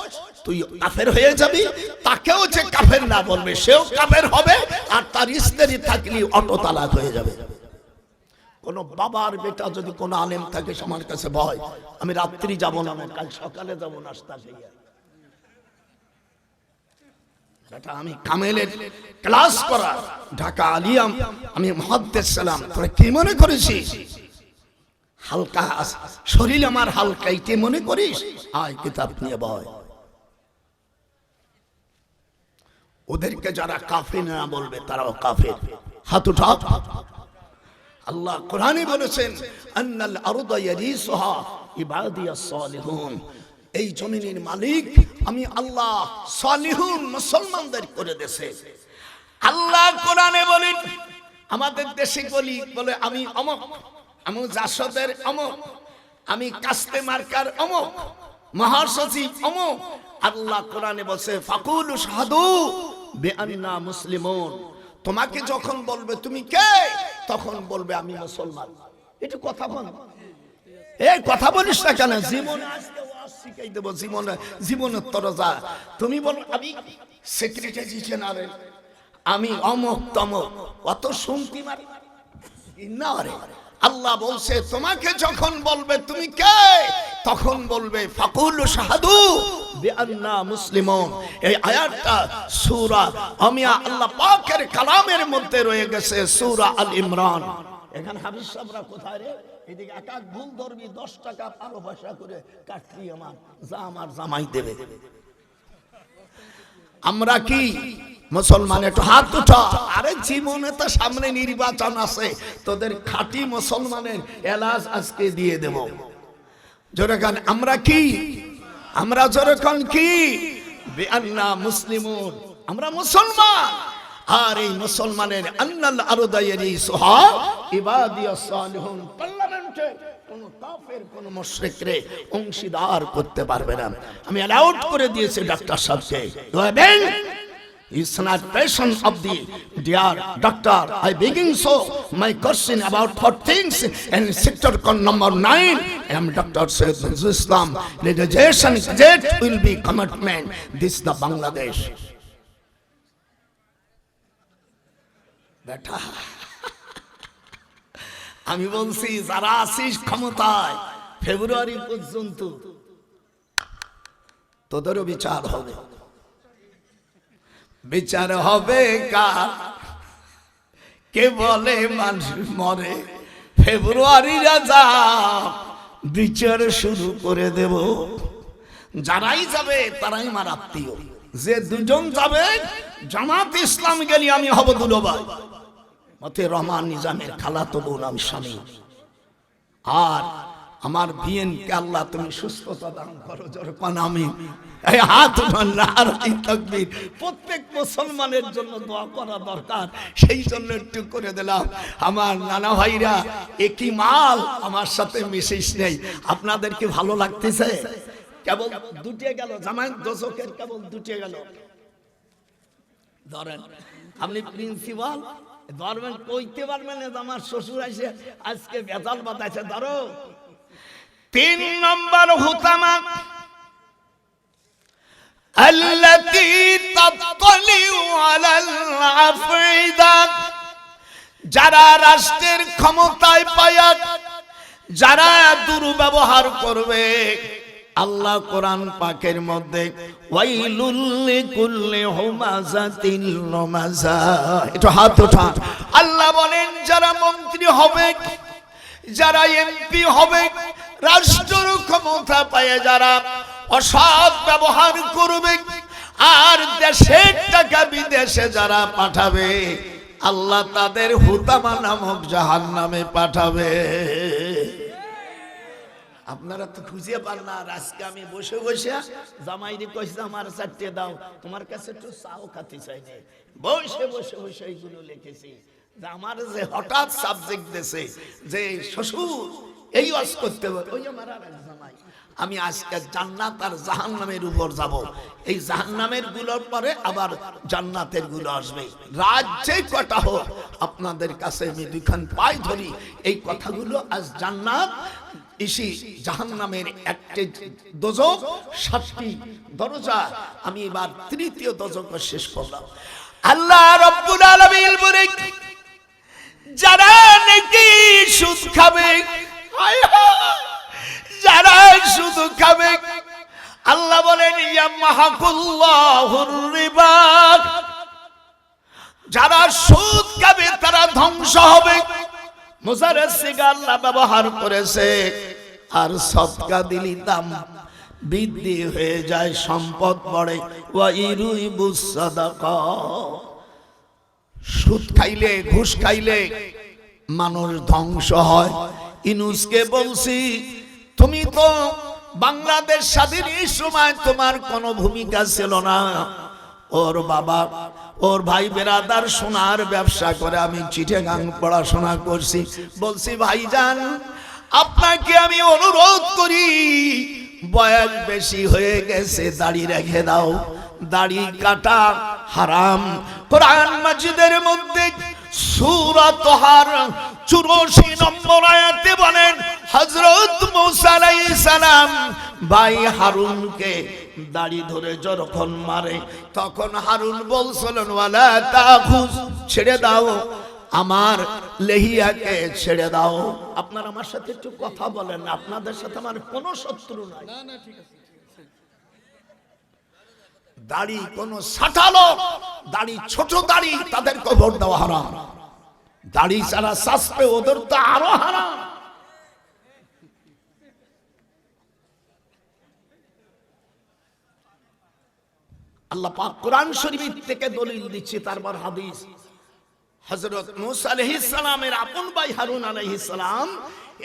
তুই কাফের হয়ে যাবি, তাকেও যে কাফের না বলবে সেও কাফের হবে, আর তার স্ত্রী থাকলে অটো তালাক হয়ে যাবে। কোন বাবার বেটা যদি কোন আলেম থাকে আমার কাছে ভয়, আমি রাত্রি যাব না, কাল সকালে যাব নাস্তা খেয়ে। বেটা আমি কামেলের ক্লাস করা ঢাকা আলিয়াম, আমি মুহাদ্দিস সালাম, তোরা কি মনে করেছিস হালকা শরীর আমার হালকা, কি মনে করিস? আয় কিতাব নিয়ে বয়। ওদেরকে যারা কাফের না বলবে তারাও কাফের। হাত উঠা। আল্লাহ কোরআনে বলেছেন আন্নাল আরদা ইয়ারিসুহা ইবাদিয়াস সালিহুন, এই জমিনের মালিক আমি আল্লাহ সালিহুন মুসলমানদের করে দেছে। আল্লাহ কোরআনে বলেন, আমাদের দেশে বলে আমি অমুক, আমি জাসদের অমুক, আমি কাস্তে মার্কার অমুক, মহাসচিব অমুক। আল্লাহ কোরআনে বলছে ফাকুলু শাহাদু বিআন্না মুসলিমুন, তোমাকে যখন বলবে তুমি কে, তখন বলবে আমি মুসলমান। এটা কথা বল, এই কথা বলিস না কেন? জীবনে আজকে ওয়াজ শিখাই দেব, জীবনের তরজা। তুমি বলো আমি সেক্রেটারি জেনারেল, আমি অমুক তমুক, অত শুনতি মার না রে। আল্লাহ বলছে তোমাকে যখন বলবে তুমি কে, তখন বলবে ফাকুলু শাহাদু বিআন্না মুসলিমুন। এই আয়াতটা সূরা আমিয়া আল্লাহ পাকের কালামের মধ্যে রয়ে গেছে, সূরা আল ইমরান। এখানে হাফেজ সাহেবরা কোথায় রে? এদিকে এক এক ভুল ধরবি 10 টাকা ভালো ভাষা করে কাটলি আমার যা আমার জামাই দেবে। আমরা কি মুসলমান? একটু হাত উঠা। আরে জীবনে তো সামনে নির্বাচন আছে, তোদের খাঁটি মুসলমানের এলাজ আজকে দিয়ে দেব। জোরে কান। আমরা কি? আমরা জোরে কান কি? বিআন্না মুসলিমুন, আমরা মুসলমান। আর এই মুসলমানের আন্নাল আরদা ইয়ারিসুহা ইবাদিয়াস সালিহুন, পার্লামেন্টে কোন কাফের কোন মুশরিকরে অংশীদার করতে পারবে না। আমি অ্যালাউড করে দিয়েছি ডাক্তার সাহেবকে। It's not passion of the dear doctor. I begin so my question about 4 things and sector number 9. I am Dr. Sayyid Nurul Islam. Legislation that will be commitment. This is the Bangladesh. বেটা আমি বলছি যারা আছিস ক্ষমতায় ফেব্রুয়ারি পর্যন্ত তোদেরও বিচার হবে। বিচার হবে কার? কে বলে মানুষ মরে, ফেব্রুয়ারি রাজা বিচার শুরু করে দেব। যারাই যাবে তারাই আমার আত্মীয়। যে দুজন যাবে জামাত ইসলাম গেলে আমি হব দুলোভাই, মতে রহমান নিজামের খালাতো বোন আমি স্বামী। আর আমার বিএনকে আল্লাহ তুমি সুস্থতা দান করো, যখন আমি এই হাত নারাই তাকবীর। প্রত্যেক মুসলমানের জন্য দোয়া করা দরকার, সেই জন্য একটু করে দিলাম। আমার নানা ভাইরা একই মাল আমার সাথে মিশিস নেই। আপনাদের কি ভালো লাগতেছে? কেবল দুটিয়ে গেল জামাত দোজখের, কেবল দুটিয়ে গেল। ধরেন আপনি প্রিন্সিপাল ধরবেন, কইতে পারবেন না আমার শ্বশুর আসে আজকে বেতাল বাতাইছে। ধরো 3 নম্বর হুতামা আল্লাতী তাতলিউ আলাল আফইদা, যারা রাষ্ট্রের ক্ষমতায় পায়া যারা দুর্ব্যবহার করবে, আল্লাহ কোরআন পাকের মধ্যে ওয়াইলুল লিকুল্লি হুমাযাতিল লুমাযা, একটু হাত ওঠা। আল্লাহ বলেন যারা মন্ত্রী হবে, যারা এমপি হবে, রাষ্ট্র ক্ষমতা পায় যারা অসৎ ব্যবহার করবে আর দেশের টাকা বিদেশে যারা পাঠাবে, আল্লাহ তাদের হুতামা নামক জাহান্নামে পাঠাবে। আপনারা তো খুঁজে পান না। আজকে আমি বসে বসে জামাইরে কইছি আমার 4টে দাও, তোমার কাছে একটু চাও খাতে চাইনি, বসে বসে বসে এইগুলো লিখেছি। যে আমার যে হঠাৎ সাবজেক্ট দেশে যে শ্বশুর এই ওয়াজ করতে হবে, ওই আমার আর জামাই, আমি আজকে জান্নাত আর জাহান্নামের উপর যাব। এই জাহান্নামের গুলোর পরে আবার জান্নাতের গুলো আসবে। রাজ্যে কটা হোক আপনাদের কাছে আমি দুইখান পাই ধরি এই কথাগুলো। আজ জান্নাত ইসি জাহান্নামের 1টি দোজখ, 7টি দরজা। আমি এবার 3য় দোজখ শেষ করলাম। আল্লাহ রাব্বুল আলামিন বলেন যারা নাকি সুদ খাবে, যারা শুধু খাবে, আল্লাহ বলেন ইয়ামহাকুল্লাহুর রিবা, যারা সুদ খাবে তারা ধ্বংস হবে। মুজারের সিগা আল্লাহ ব্যবহার করেছে। আর সদকা দিলি দাম বৃদ্ধি হয়ে যায়, সম্পদ বাড়ে। ওয়া ইরুইবুস সাদাকা, সুদ খাইলে ঘুষ খাইলে মানুষ ধ্বংস হয়। ইউনূসকে বলছি তুমি তো বাংলাদেশ স্বাধীনের সময় তোমার কোনো ভূমিকা ছিল না। ওর বাবা ওর ভাই বেরাদার সোনার ব্যবসা করে, আমি চিটাগাং পড়াশোনা করছি। বলছি ভাইজান আপনাকে আমি অনুরোধ করি, বয়স বেশি হয়ে গেছে, দাড়ি রেখে দাও। দাড়ি কাটা হারাম। কোরআন মাজিদের মধ্যে সূরা তাহার 84 নম্বর আয়াতে বলেন হযরত মুসা আলাইহিস সালাম ভাই হারুনকে দাড়ি ধরে যখন মারে, তখন হারুন বলছিলেন ওয়ালা তাখুজ, ছেড়ে দাও আমার লেহিয়াকে, ছেড়ে দাও। আপনারা আমার সাথে একটু কথা বলেন, আপনাদের সাথে আমার কোনো শত্রু নাই। না না ঠিক আছে। দাড়ি কোন সাঁটালো, দাড়ি ছোট দাড়ি তাদেরকে ভোট দেওয়া হারাম। দাড়ি যারা সাসপে ওদের তো আরো হারাম। আল্লাহ পাক কোরআন শরীফ থেকে দলিল দিচ্ছে, তারপর হাদিস। হযরত মুসা আলাইহিস সালামের আপন ভাই হারুন আলাইহিস সালাম,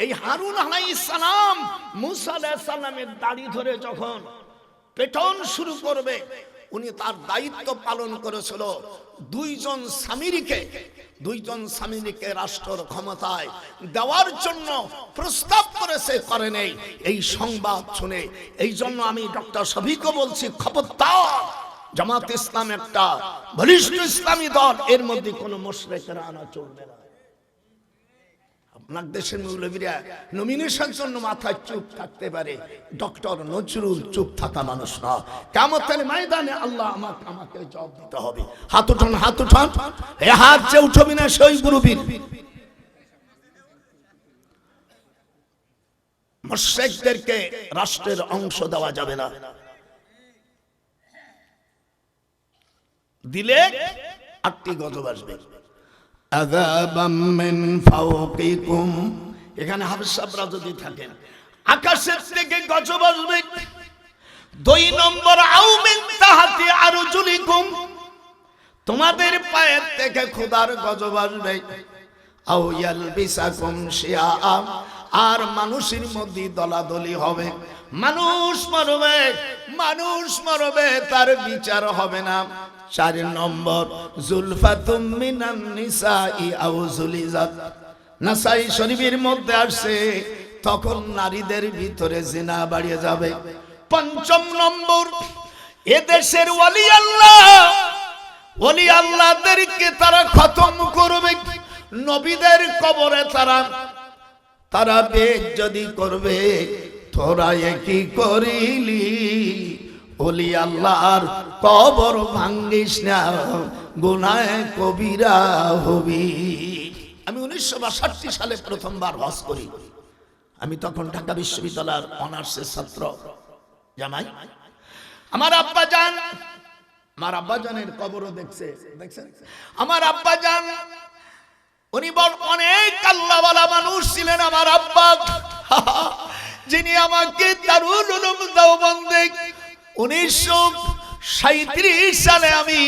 এই হারুন আলাইহিস সালাম মুসা আলাইহিস সালামের দাড়ি ধরে যখন পেটন শুরু করবে, উনি তার দায়িত্ব পালন করেছিল। দুইজন স্বামীকে রাষ্ট্রের ক্ষমতায় দেওয়ার জন্য প্রস্তাব করেছে, করে নেই। এই সংবাদ শুনে এই জন্য আমি ডক্টর শফিকও বলছি, খবরদার, জামাত ইসলাম একটা বলিষ্ঠ ইসলামী দল, এর মধ্যে কোনো মুশরিকরা আনা চলবে না। আপনার দেশের মৌলবীরা নমিনেশন জন্য মাথায় চুপ থাকতে পারে, ডক্টর নজরুল চুপ থাকা মানুষ না। কিয়ামতের ময়দানে আল্লাহ আমাকে জবাব দিতে হবে। হাত উঠান, হাত উঠান, এ হাত যে উঠবি না সেই গুরুবীর। মুশরিকদেরকে রাষ্ট্রের অংশ দেওয়া যাবে না, দিলে 8টি গজব আসবে। আযাবাম মিন ফাওকিকুম, এখানে হাফেজ সাহেবরা যদি থাকেন, আকাশের থেকে গজব আসবে। দুই নম্বর আও মিন তাহতি আরজুলিকুম, তোমাদের পায়ের থেকে খোদার গজব আসবে। আও ইয়ালবিসাকুম শিয়া, আর মানুষের মধ্যে দলাদলি হবে, মানুষ মরবে, তার বিচার হবে না। 4 নম্বর জুলফাতুম মিনান নিসাই আও জুলিজাত, নাসাই শরীফের মধ্যে আসছে তখন নারীদের ভিতরে জিনা বাড়িয়ে যাবে। 5 নম্বর এদেশের ওলি আল্লাহদেরকে তারা খতম করবে, নবীদের কবরে তারা বেইজ্জতি করবে। তোরা কি করিলি, ওলি আল্লাহর কবর ভাঙ্গিস না, গুনাহে কবিরা হবি। আমি 1962 সালে প্রথমবার হজ করি। আমি তখন ঢাকা বিশ্ববিদ্যালয়ের অনার্সের ছাত্র। জামাই আমার আব্বাজানের কবরও দেখছেন। আমার আব্বাজান উনি অনেক আল্লাহওয়ালা মানুষ ছিলেন। আমার আব্বা যিনি আমাকে দারুল উলুম দেওবন্দে 1937 সালে আমি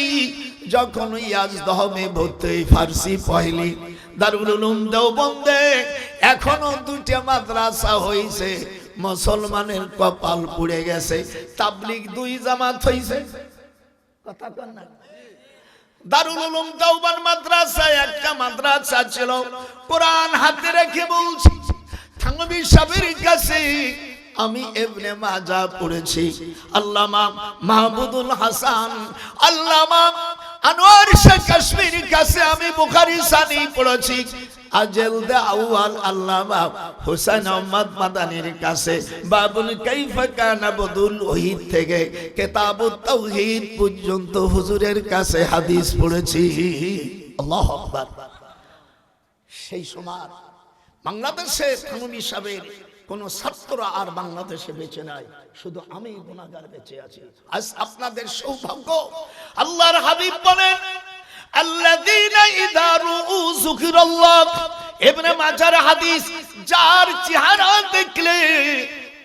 যখন ইয়াজদহমে ভর্তি ফার্সি পড়লি, দারুল উলুম দেওবন্দে এখনো 2টা মাদ্রাসা হইছে, মুসলমানের কপাল পুড়ে গেছে। তাবলীগ 2 জামাত হইছে, কথা কন না। দারুল উলুম দেওবন্দ মাদ্রাসা একটা মাদ্রাসা ছিল। কোরআন হাতে রেখে বলছি, থানভী সাহেবের কাছে আমি ইবনে মাজাহ পড়েছি, আল্লামা মাহমুদুল হাসান, আল্লামা আনোয়ার শাহ কাশ্মীরির কাছে আমি বুখারী সানি পড়েছি, আজলদে আউয়াল আল্লামা হুসাইন আহমদ মাদানির কাছে বাবুল কাইফা কানা বদুল ওহীদ থেকে কিতাবুত তাওহীদ পর্যন্ত হুজুরের কাছে হাদিস পড়েছি। আল্লাহু আকবার। সেই সময় বাংলাদেশে থানভী সাহেবের কোন ছাত্র আর বাংলাদেশে বেঁচে নাই, শুধু আমি গুনাহগার বেঁচে আছি। আজ আপনাদের সৌভাগ্য। আল্লাহর হাবিব বলেন, আল্লাযীনা ইযা রুউ যিকরাল্লাহ, ইবনে মাজার হাদিস, যার চেহারা দেখলে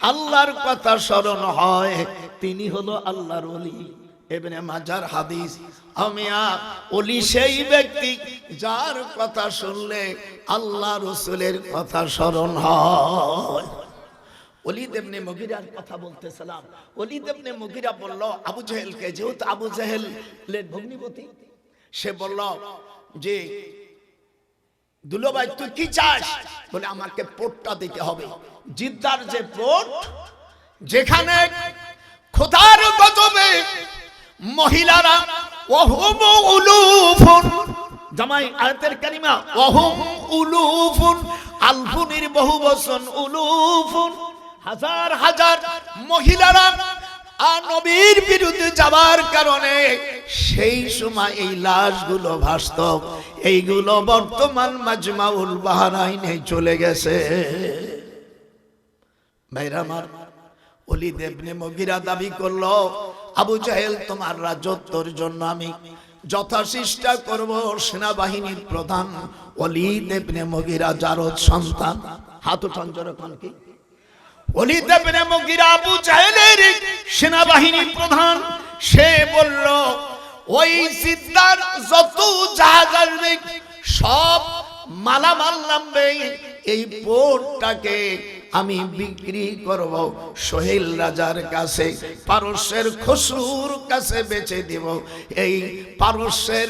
আল্লাহর কথা স্মরণ হয় তিনি হলো আল্লাহর ওলি। ইবনে মাজার হাদিস। আমিয়া ওলি সেই ব্যক্তি যার কথা শুনলে আল্লাহ রাসূলের কথা স্মরণ হয়। ওলীদ ইবনে মুগীরার কথা বলতেছিলাম। ওলীদ ইবনে মুগীরা বলল আবু জেহেলকে, যেহেতু আবু জেহেলের ভগ্নিপতি, সে বলল যে দুলাভাই তুই কি চাস? বলে আমাকে পোর্টটা দিতে হবে, জিদ্দার যে পোর্ট, যেখানে খোদার গজবে মহিলারা ওয়াহুম উলুফুন, জামাই আয়াতের কারিমা ওয়াহুম উলুফুন, আলফুনির বহু বচন, উলুফুন হাজার হাজার মহিলারা নবীর বিরুদ্ধে যাওয়ার কারণে সেই সময় এই লাশগুলো ভাসত। এইগুলো বর্তমান মাজমাউল বাহরাইনে চলে গেছে। ভাইরা আমার, ওলীদ ইবনে মুগীরা দাবি করলো, আবু জেহেল তোমার রাজত্বের জন্য আমি যথাচেষ্টা করব। সেনাবাহিনীর প্রধান ওলীদ ইবনে মুগীরা জারদ সন্তান। হাত উঠান জোরে কোন কি? ওলীদ ইবনে মুগীরা আবু জেহেলের সেনাবাহিনীর প্রধান। সে বলল ওই সিদ্ধার যত জাহাজ আসবে সব মালামাল নামবে, এই পোর্টটাকে আমি বিক্রি করব সোহেল রাজার কাছে, পারস্যের খসরুর কাছে বেচে দেব। এই পারস্যের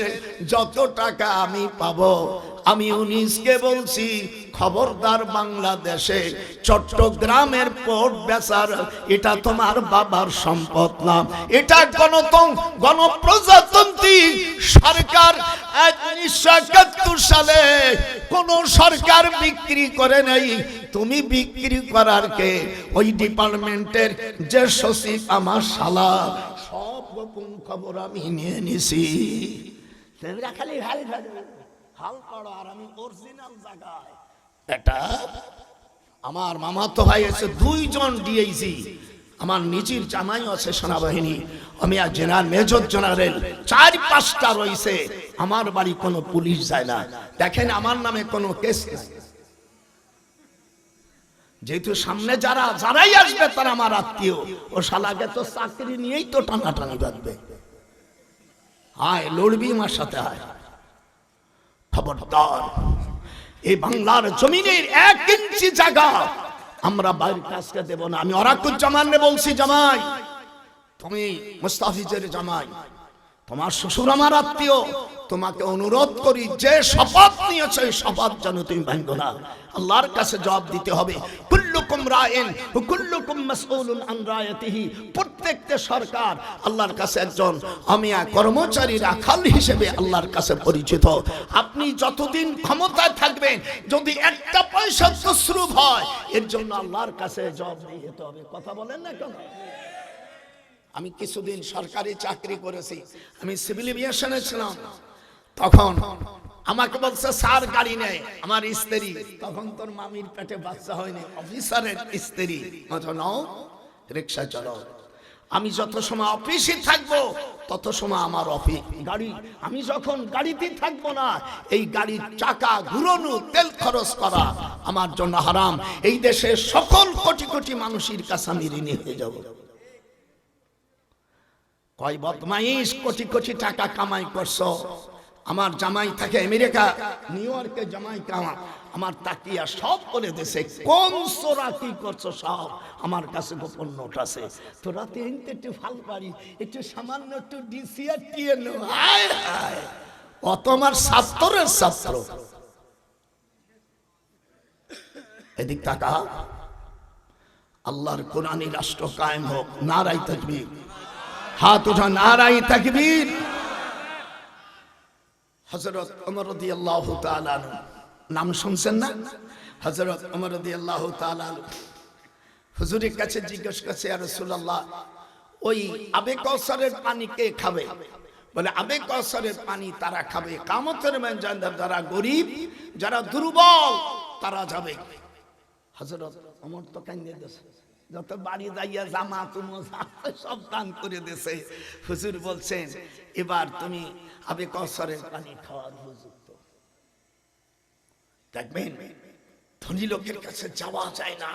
যত টাকা আমি পাবো, আমি 19কে বলছি খবরদার বাংলাদেশে চট্টগ্রামের পোর্ট বেচার, এটা তোমার বাবার সম্পদ না, এটা গণপ্রজাতন্ত্রী সরকার 1971 সালে কোন সরকার বিক্রি করে নাই। তুমি বিক্রি করার কে? ওই ডিপার্টমেন্টের যে সচিব আমার শালা, সব গোপন খবর আমি নিয়ে নিছি। তোমরা খালি হাল পাড়ো আর আমি অরিজিনাল জায়গায়। এটা আমার মামাতো ভাই আছে 2 জন ডিআইজি, আমার নিজের জামাই আছে সেনাবাহিনী, আমি আর জেনারেল মেজর জেনারেল 4-5টা রয়েছে। আমার বাড়ি কোনো পুলিশ যায় না। দেখেন আমার নামে কোনো কেস নাই, যেহেতু সামনে যারাই আসবে তারা আমার আত্মীয়, ও শালাকে তো চাকরি নিয়েই তো টানাটানি বাঁধবে। আয় লড়বি আমার সাথে, আয়। খবরদার, এই বাংলার জমিনের 1 ইঞ্চি জায়গা আমরা বাইরের কাজকে দেব না। আমি ওরাকুজ্জামানরে বলছি, জামাই তুমি মুস্তাফিজের জামাই, তোমার শ্বশুর আমার আত্মীয়, তোমাকে অনুরোধ করি যে শপথ নিয়েছো এই শপথ যেন তুমি ভাঙো না। আল্লাহর কাছে জবাব দিতে হবে। কুল্লুকুম রাইন ওয়া কুল্লুকুম মাসউলুন আন রায়াতিহি। প্রত্যেকটা সরকার আল্লাহর কাছে একজন আমিয়া কর্মচারী রাখাল হিসেবে আল্লাহর কাছে পরিচিত। আপনি যতদিন ক্ষমতায় থাকবেন, যদি একটা পয়সা তসরুফ হয় এর জন্য আল্লাহর কাছে জবাব দিতে হবে। কথা বলেন না কেন? আমি কিছুদিন সরকারি চাকরি করেছি, আমি সিভিল এভিয়েশনে ছিলাম। তখন আমাকে বলছে স্যার গাড়ি নেই, আমার স্ত্রী, তখন তোর মামির পেটে বাচ্চা হয়নি, অফিসারের স্ত্রী, নাও রিক্সা চালাও। আমি যত সময় অফিসে থাকবো তত সময় আমার অফিস গাড়ি, আমি যখন গাড়িতে থাকবো না এই গাড়ির চাকা ঘুরানো, তেল খরচ করা আমার জন্য হারাম। এই দেশের সকল কোটি কোটি মানুষের কাছে আমি ঋণী হয়ে যাব। কয় বদমাইশ কোটি কোটি টাকা কামাই করছো। আমার জামাই থাকে আমেরিকা, নিউ ইয়র্কে জামাই কামা, আমার তাকিয়া সব করে দেশে কোন সোরা কি করছো সব আমার কাছে গোপন নোট আছে। তো রাতে একটু ফাল পারি, একটু সামান্য একটু ডিসিআর টিএ নো, হায় হায়, অত আমার ছাত্রের ছাত্র। এদিক তাকা, আল্লাহর কোরআনী রাষ্ট্র কায়েম হোক। নারায়ে তাকবীর, হাত উঠা, নারায়ে তাকবীর। হযরত ওমর রাদিয়াল্লাহু তাআলা নাম শুনছেন না? হযরত ওমর রাদিয়াল্লাহু তাআলা হুজুরের কাছে জিজ্ঞেস করছে, ইয়া রাসূলুল্লাহ, ওই আবে কাউসারের পানি কে খাবে? বলে আবে কাউসারের পানি তারা খাবে কিয়ামতের ময়দানে যারা গরীব, যারা দুর্বল তারা যাবে। হযরত ওমর তো কান্দে দিয়েছে, যত বাড়ি যাইয়া জামাত সব দান করে দিয়েছে। হুজুর বলছেন, এবার তুমি আবে কাউসারের পানি খাওয়ার উপযুক্ত। দেখবেন ধনী লোকের কাছে যাওয়া যায় না,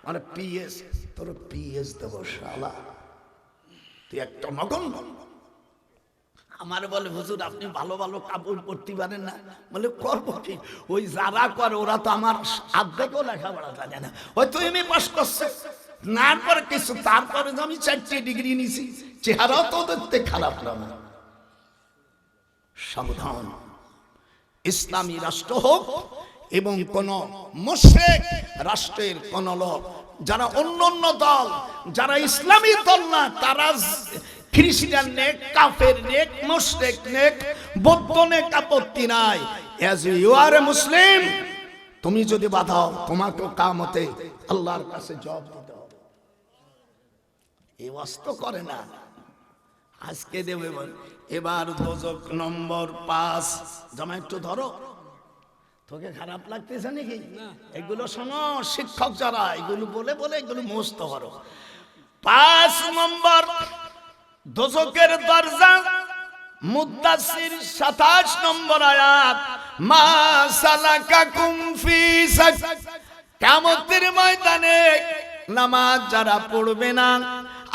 মানে পিএস, তোর পিএস দেবো শালা, তুই একটা নগণ। আমার বলে, হুজুর আপনি ভালো ভালো কাপড় পরতে পারেন না? বলে করবো কি, ওই যারা করে ওরা তো আমার আর্ধেকও লেখাপড়া জানে না। হয়তো এমএ পাস করছে, না করে কিছু, তারপরে আমি 4টে ডিগ্রি নিছি, চেহারাও তো দেখতে খারাপ না। সাবধান, ইসলামী রাষ্ট্র হোক এবং কোন মুশরিক রাষ্ট্রের কোন লোক, যারা অন্য দল, যারা ইসলামী দল না, তারা খ্রিস্টান নেক, কাফের নেক, মুশরিক নেক, বৌদ্ধ নেক, আপত্তি নাই। অ্যাজ ইউ আর এ মুসলিম, তুমি যদি বাধাও তোমাকে কিয়ামতে আল্লাহর কাছে জবাব দিতে হবে। এই ওয়াস্ত করে না, আজকে দেবে। এবার দোজক নম্বর 5। জামা একটু ধরো, তোকে খারাপ লাগতেছে নাকি? এগুলো শোনো, শিক্ষক যারা এগুলো বলে বলে এগুলো মুখস্থ করো। 5 নম্বর দোজকের দরজা, মুদ্দাসির 27 নম্বর আয়াত, মা সালাকাকুম ফি সাকার। কিয়ামতের ময়দানে নামাজ যারা পড়বে না,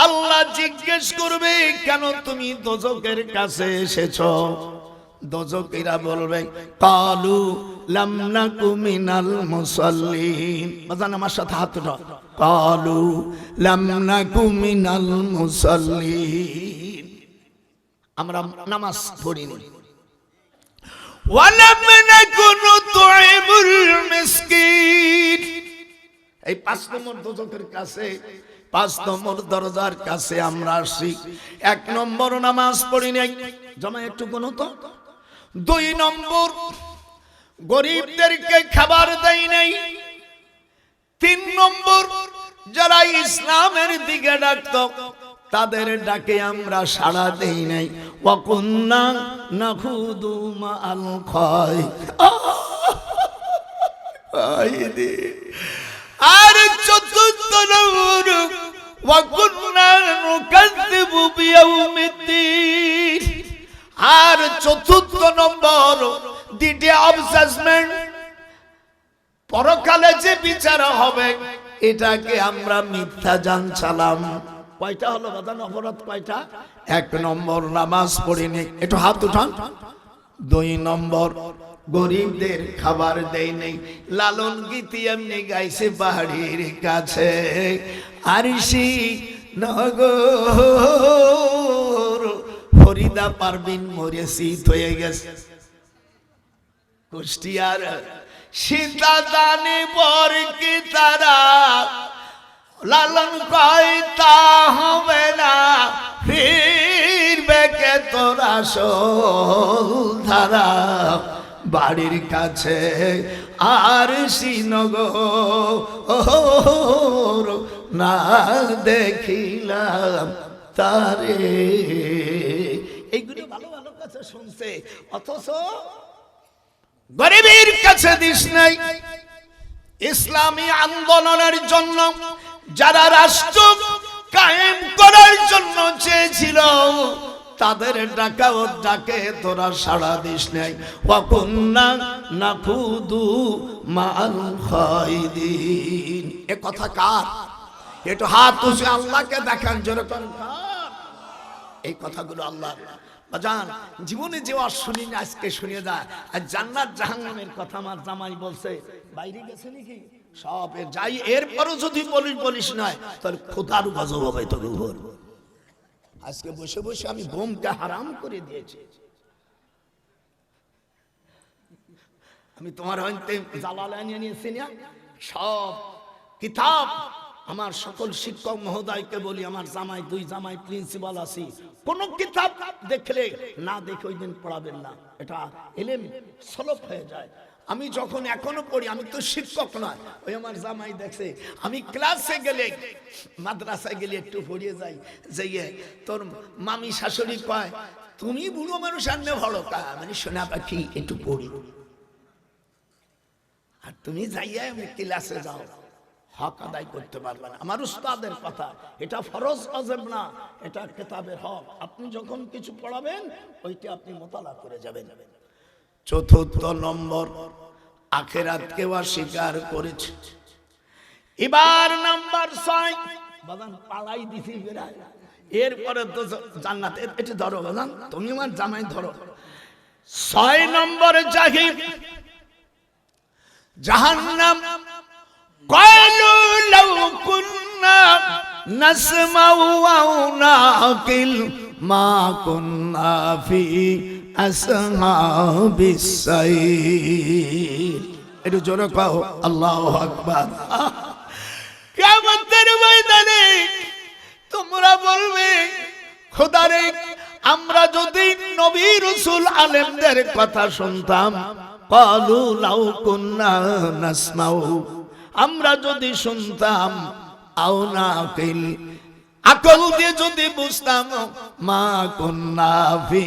আল্লাহ জিজ্ঞেস করবে, কেন তুমি দোজকের কাছে এসেছো? দোজকেরা বলবে, কালু লাম নাকু মিনাল মুসাল্লিন। বাজান আমার সাথে হাত উঠাও, কালু লাম নাকু মিনাল মুসাল্লিন, আমরা নামাজ পড়িনি। ওয়ালাম নাকু নুতইমুল মিসকিন। এই 5 নম্বর দোজকের কাছে, 5 নম্বর দরজার কাছে আমরা আসি। 1 নম্বর নামাজ পড়ি নাই, জমা একটু গুনো তো। 2 নম্বর গরিবদেরকে খাবার দেই নাই। 3 নম্বর যারা ইসলামের দিকে ডাকতো তাদের ডাকে আমরা সাড়া দেই নাই। ওয়া কুন্না নাখুদু মাআল খায়দি। আর 4র্থ নম্বর, ওয়া কুন্না নুকাযযিবু বিয়াউমিদ্দিন। আর 4র্থ নম্বর, দ্য ডে অফ জাজমেন্ট, পরকালে যে বিচার হবে এটাকে আমরা মিথ্যা জানছিলাম। কয়টা হলো বাজান অপরাধ কয়টা? 1 নম্বর নামাজ পড়িনি, একটু হাত উঠান। 2 নম্বর গরিবদের খাবার দেয় নেই। লালন গীতি এমনি গাইছে বাড়ির কাছে আরশি নগর ফরিদা পারবিন মরে শীত হয়ে গেছে। কুষ্টিয়ার সীতা দানে বর কি তারা লালন কয় তা হবে না, ফিরবে কে তোরা ধারা বাড়ির কাছে আর শ্রীনগর না দেখিলাম তারে। এইগুলো ভালো ভালো কাছে শুনছে, অথচ গরিবের কাছে দিস নাই। ইসলামী আন্দোলনের জন্য যারা রাষ্ট্র কায়েম করার জন্য চেয়েছিল তাদের ডাকে তোরা সাড়া দিস নাই। ওয়াকুন্না নাখুদু মাল খাইদিন। এ কথা কার? একটু হাত তুলে আল্লাহকে দেখান জোরে করেন। এই কথাগুলো আল্লাহ বাজান জীবনে যে শুনিনি আজকে শুনে যায়। আর জান্নাত জাহান্নামের কথা আমার জামাই বলছে, বাইরে গেছে নাকি সব যাই, এরপরও যদি বলিস নয় তাহলে খোদার গজব হবে তোর উপর। আজকে বসে বসে আমি বোমটা হারাম করে দিয়েছি। আমি তোমার হইতে জালালাইন নিয়েছি না, সব কিতাব আমার সকল শিক্ষক মহোদয়কে বলি, আমার জামাই 2 জামাই প্রিন্সিপাল আছি, কোন কিতাব দেখলে না দেখে ওই দিন পড়াবেন না, এটা ইলম সলব হয়ে যায়। আমি যখন এখনো পড়ি, আমি তো শিক্ষক নয়, ওই আমার জামাই দেখছে আমি ক্লাসে গেলে মাদ্রাসায় গেলে একটু পড়িয়ে যাই, যাইয়ে তোর মামি শাশুড়ি কয় তুমি বুড়ো মানুষ আনলে ভালো কা, মানে সোনা পাখি একটু পড়ি, আর তুমি যাইয়া আমি ক্লাসে যাও, হক আদায় করতে পারবে না। আমার উস্তাদের কথা, এটা ফরজ ওয়াজিব না, এটা কিতাবের হক। আপনি যখন কিছু পড়াবেন ওইটা আপনি মোতালা করে যাবেন। 4 নম্বর আখিরাতকে অস্বীকার করেছে। এবার নাম্বার 6 বাজান পালাই দিছি বেরায়, এরপরে তো জান্নাত। এটা ধরো বাজান, তুমি আমার জামাই ধরো। 6 নম্বরে জাহান্নাম। قالوا لو كنا نسمع أو نعقل ما كنا في أصحاب السعير। একটু জোরে কও আল্লাহু আকবার। কিয়ামতের ময়দানে তোমরা বলবে খোদারে, আমরা যদি নবী রাসূল আলেমদের কথা শুনতাম, قالوا لو كنا نسمع, আমরা যদি শুনতাম, আও নাকিল, আকল দিয়ে যদি বুঝতাম, মা কুন্না ফি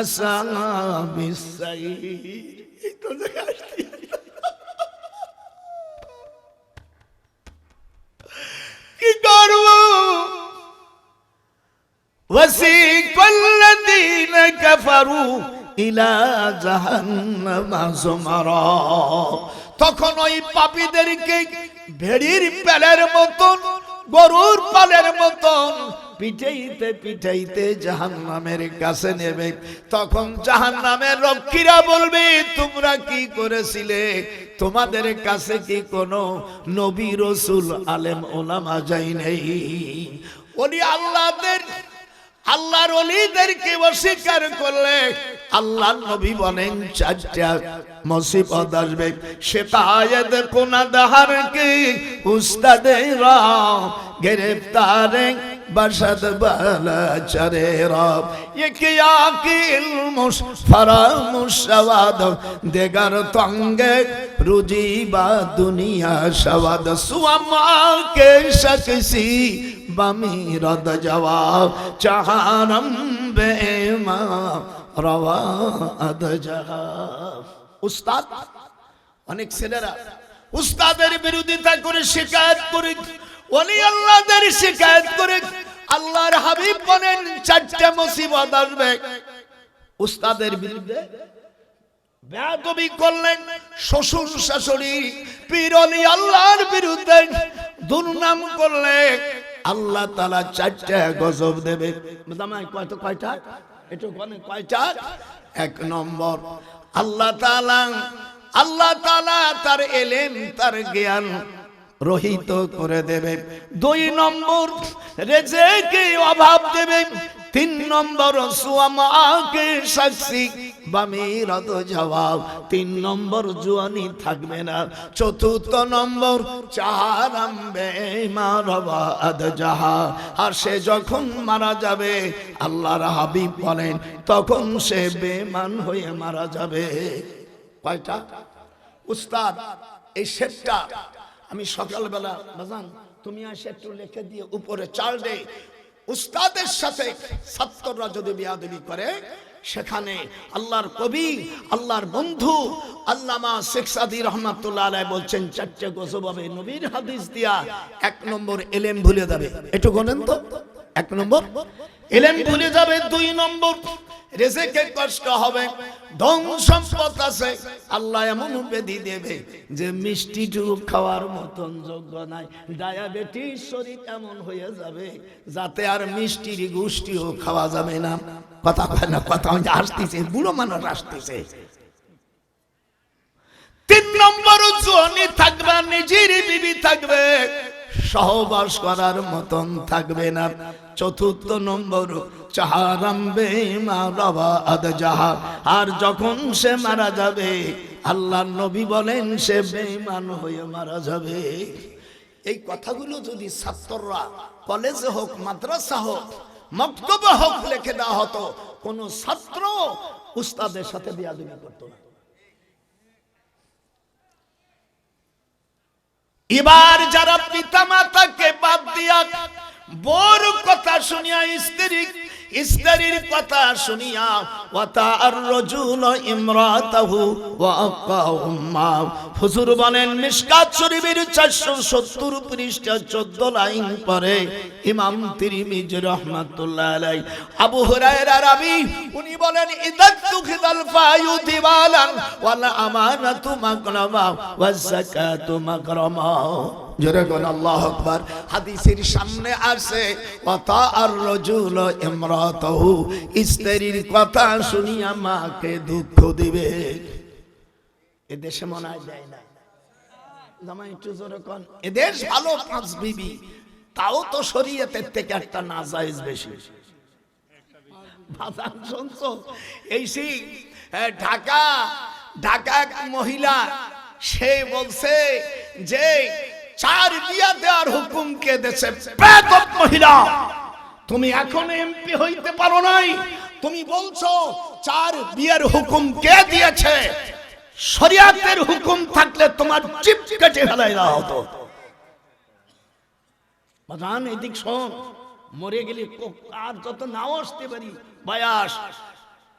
আসহাবিস সাইর। এই তো কি করব? ওয়াসিকাল্লাযীনা কাফারু ইলা জাহান্নামা যুমারা। তখন ওই পাপীদেরকে ভেড়ির পালের মতন, গরুর পালের মতন পিটাইতে পিটাইতে জাহান্নামের কাছে নেবে। তখন জাহান্নামের রক্ষীরা বলবে, তোমরা কি করেছিলে? তোমাদের কাছে কি কোনো নবী রাসূল আলেম ওলামা যায় নাই? ওলি আল্লাহর ওলিদেরকে অস্বীকার করলে আল্লাহর নবী বলেন 4টা মুসিবত আসবে। শিকায়ত কুনাদার কি উস্তাদেরা গ্রেফতারে বাসাদ বালা চরেরা, ইকি আকিল মুসফরা মুশওয়াদ দেগার তঙ্গে রুজি বা দুনিয়া সওয়াদ, সুমা কে শকসি বামিরদ জওয়াব চাহারম বেমা রওয়া আদজাব। উস্তাদ, অনেক ছেলেরা উস্তাদের বিরোধিতা করে শিকায়ত করে, ওলি আল্লাহদের শিকায়ত করে। আল্লাহর হাবিব বলেন 4টা মুসিবত আসবে উস্তাদের বিরুদ্ধে। বেয়াদবি করলেন, শ্বশুর শাশুড়ি পীর ওলি আল্লাহর বিরুদ্ধে দুর্নাম করলে আল্লাহ তাআলা 4টা গজব দেবে। জামাই কয়টা একটু কোনে কয়টা? 1 নম্বর আল্লাহ তাআলা তার ইলম তার জ্ঞান রহিত করে দেবে। 2 নম্বর রিজিকে অভাব দেবে। 3 নম্বর সুয়ামাকে সাক্ষী বামিরাত জবাব। 3 নম্বর জওয়ানি থাকবে না। 4 নম্বর চাহারাম বেমারবা আদজাহা। আর সে যখন মারা যাবে আল্লাহর হাবিব বলেন তখন সে বেঈমান হয়ে মারা যাবে। কয়টা উস্তাদ? এই সেটটা আমি সকালবেলা বাজান তুমি আসে একটু লিখে দিয়ে উপরে চাল দে। উস্তাদের সাথে ছাত্ররা যদি বেয়াদবি করে সেখানে আল্লাহর কবি আল্লাহর বন্ধু আল্লামা শেখ সাদী রহমাতুল্লাহ আলাইহি বলছেন 4টে গজব হবে নবীর হাদিস দিয়া। 1 নম্বর ইলম ভুলে যাবে। একটু গণেন তো। 1 নম্বর ইলম ভুলে যাবে। 2 নম্বর রিজিকে কষ্ট হবে। ধন সম্পদ আছে আল্লাহ এমন বেদি দেবে যে মিষ্টিটুকু খাওয়ার মতন যোগ্য নাই। ডায়াবেটিস শরীর এমন হয়ে যাবে যাতে আর মিষ্টির গুষ্টিও খাওয়া যাবে না। কথা কয় না? কথা আসতেছে, বুড়ো মানুষ আসতেছে। 3 নম্বর জওয়ানি থাকবে, নিজের বিবি থাকবে, সহবাস করার মতন থাকবে না। 4 নম্বর চাহারাম বেমারবা আদজাহা। আর যখন সে মারা যাবে আল্লাহর নবী বলেন সে বেঈমান হয়ে মারা যাবে। এই কথাগুলো যদি ছাত্ররা কলেজে হোক মাদ্রাসা হোক মক্তবে হোক লিখে দেওয়া হতো, কোন ছাত্র উস্তাদের সাথে বেয়াদবি করতো না। এবার যারা পিতা মাতাকে বাদ দিয়া বড় কথা শুনিয়া স্ত্রীর কথা শুনিয়া ওয়াতার রাজুল ইমরাতাহু ওয়া আকাউম্মা। হুজুর বলেন মিশকাত শরীফের 470 পৃষ্ঠা 14 লাইন পরে ইমাম তিরমিজি রাহমাতুল্লাহ আলাইহি আবু হুরায়রা রাবী উনি বলেন ইদাতু খিদাল ফায়ু দিবালান ওয়াল আমানাতু মাকরামা ওয়াজ যাকাতু মাকরামা। জোরে বল আল্লাহু আকবার। হাদিসের সামনে আছে ওয়াতার রাজুল ইমরাতাহু, স্ত্রীর কথা শুনিয়া মাকে দুঃখ দিবে। এ দেশে মনে হয় দেয় না। জামাই একটু জোরে কোন। এ দেশ ভালো 5 বিবি, তাও তো শরীয়তের থেকে একটা নাজায়েজ বেশি। বাজান শুনছো? এই সেই ঢাকা এক মহিলা সে বলছে যে 4 বিয়া দেওয়ার হুকুম কে দিয়েছে? বেয়াদব মহিলা, তুমি এখনো এমপি হইতে পারো নাই, তুমি বলছো 4 বিয়ের হুকুম কে দিয়েছে? শরিয়াতের হুকুম থাকলে তোমার চিপ কেটে ফেলাই দেওয়া হতো। বাজান এদিক শোন, মরে গেলে আর যত নাও আসতে পারি বয়স,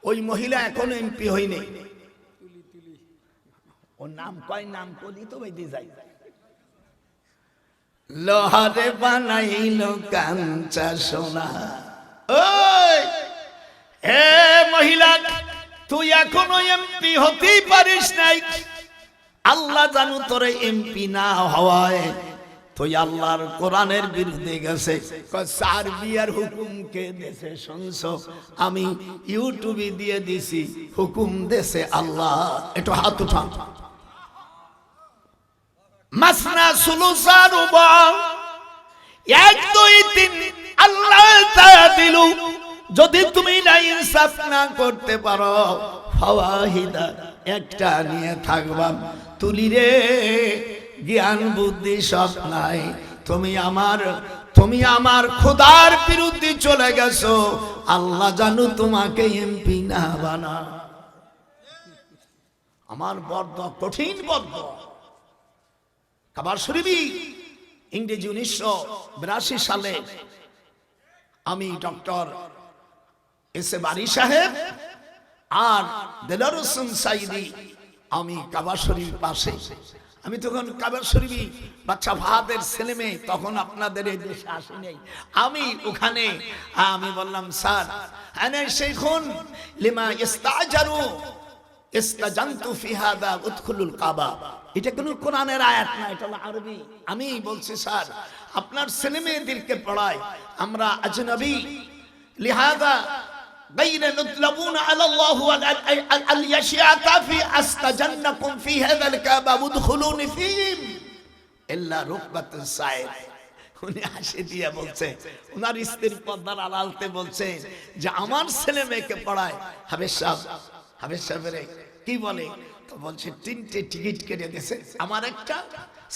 ওই মহিলা এখনো এমপি হয়নি। ওর নাম কয়, নাম কলি তো বেঁধে যাই। লোহারে বানাইল কাঞ্চা সোনা। ওই হে মহিলা, তুই এখনো এমপি হতেই পারিস নাই। আল্লাহ জানু তোরে এমপি না হওয়ায় তুই আল্লাহর কোরআনের বিরুদ্ধে গেছে। 4 বিয়ার হুকুম কে দেশে শুনছো? আমি ইউটিউবে দিয়ে দিছি, হুকুম দেশে আল্লাহ। একটু হাত উঠা। মাসনা সুলুসা রুবা 1 2 3 আল্লাহ তা দিলু। যদি তুমি না ইনসাফ না করতে পারো ফাওয়াহিদা, একটা নিয়ে থাকবা। তুলি রে জ্ঞান বুদ্ধি সব নাই, তুমি আমার খোদার বিরুদ্ধে চলে গেছো। আল্লাহ জানু তোমাকে এমপি না বানা। আমার বদ্ধ, কঠিন বদ্ধ। কাবার শরীফি ইংরেজি 1982 সালে আমি ডক্টর এস এ বারি সাহেব আর দেলার হোসেন সাইদি, আমি কাবা শরীফ পাশে, আমি তখন কাবা শরীফি বাচ্চা ভাদের ছেলে মেয়ে, তখন আপনাদের এই দেশে আসি নাই। আমি ওখানে আমি বললাম স্যার আনা শেখুন লিমা ইস্তাজারু ইস্তাজানতু ফি হাদা উদখুলুল কাবা। এটা কোনো কোরআনের আয়াত না, এটা হলো আরবি। আমি বলছি স্যার আপনার ছেলে মেয়েদেরকে পড়াই, আমরা আজনবী, লিহাযা غير نطلبون على الله اليشياء في استجنكم في هذا الكعبة ودخلون فيهم إلا ركبة السائر। উনি হাসি দিয়ে বলছে, ওনার স্ত্রীর পর্দার আড়ালতে বলছে যে আমার ছেলে মেয়েকে পড়ায় হাফেজ সাহেবের কি বলে, তো বলছে 3টে টিকিট কেটে দিয়েছে, আমার একটা,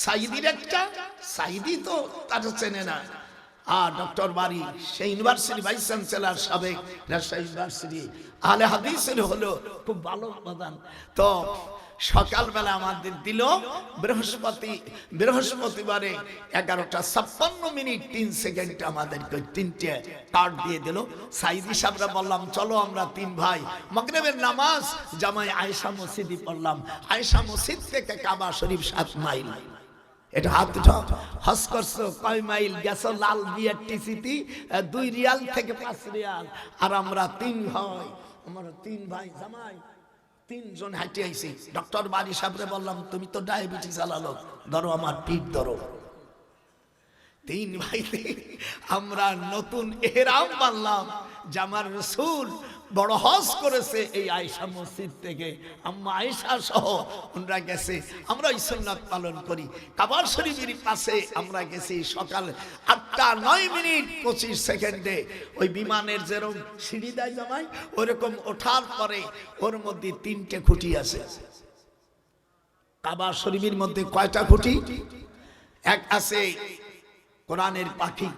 সাইদির একটা, সাইদি তো তার চেনে না, আর ডক্টর বাড়ি সেই ইউনিভার্সিটি ভাইস চ্যান্সেলর সাবেক রাজশাহী ইউনিভার্সিটি আহলে হাদিসের হলো খুব ভালো প্রধান। তো সকালবেলা আমাদের দিল বৃহস্পতিবারে 11:56 3 সেকেন্ড আমাদেরকে 3টে কার্ড দিয়ে দিল। সাইদি সাহেবরা বললাম চলো আমরা 3 ভাই মাগরিবের নামাজ জামাই আয়েশা মসজিদে পড়লাম। আয়েশা মসজিদ থেকে কাবা শরীফ 7 মাইল। এটা হাত উঠাও, হজ করছো কয় মাইল গেছো? লাল বিয়ার টিসিটি 2 রিয়াল থেকে 5 রিয়াল। আর আমরা 3 ভাই, আমার 3 ভাই জামাই 3 জন হাঁটে আইছি। ডক্টর বাড়ি সাহেবরে বললাম তুমি তো ডায়াবেটিস আলালো, ধরো আমার পিঠ ধরো। 3 ভাই আমরা নতুন ইহরাম বানলাম যে আমার রাসূল বড় হজ করেছে এই আয়েশা মসজিদ থেকে, আম্মা আয়েশা সহ ওনারা গেছে। আমরা এই সুন্নাত পালন করি। কাবা শরীফের পাশে আমরা গেছি সকাল 8:09:25 ওই বিমানের যেরকম সিঁড়ি দেয় জামাই ওরকম ওঠার পরে ওর মধ্যে 3টে খুঁটি আছে। কাবা শরীফের মধ্যে কয়টা খুঁটি? এক আছে কোরআনের পাখি,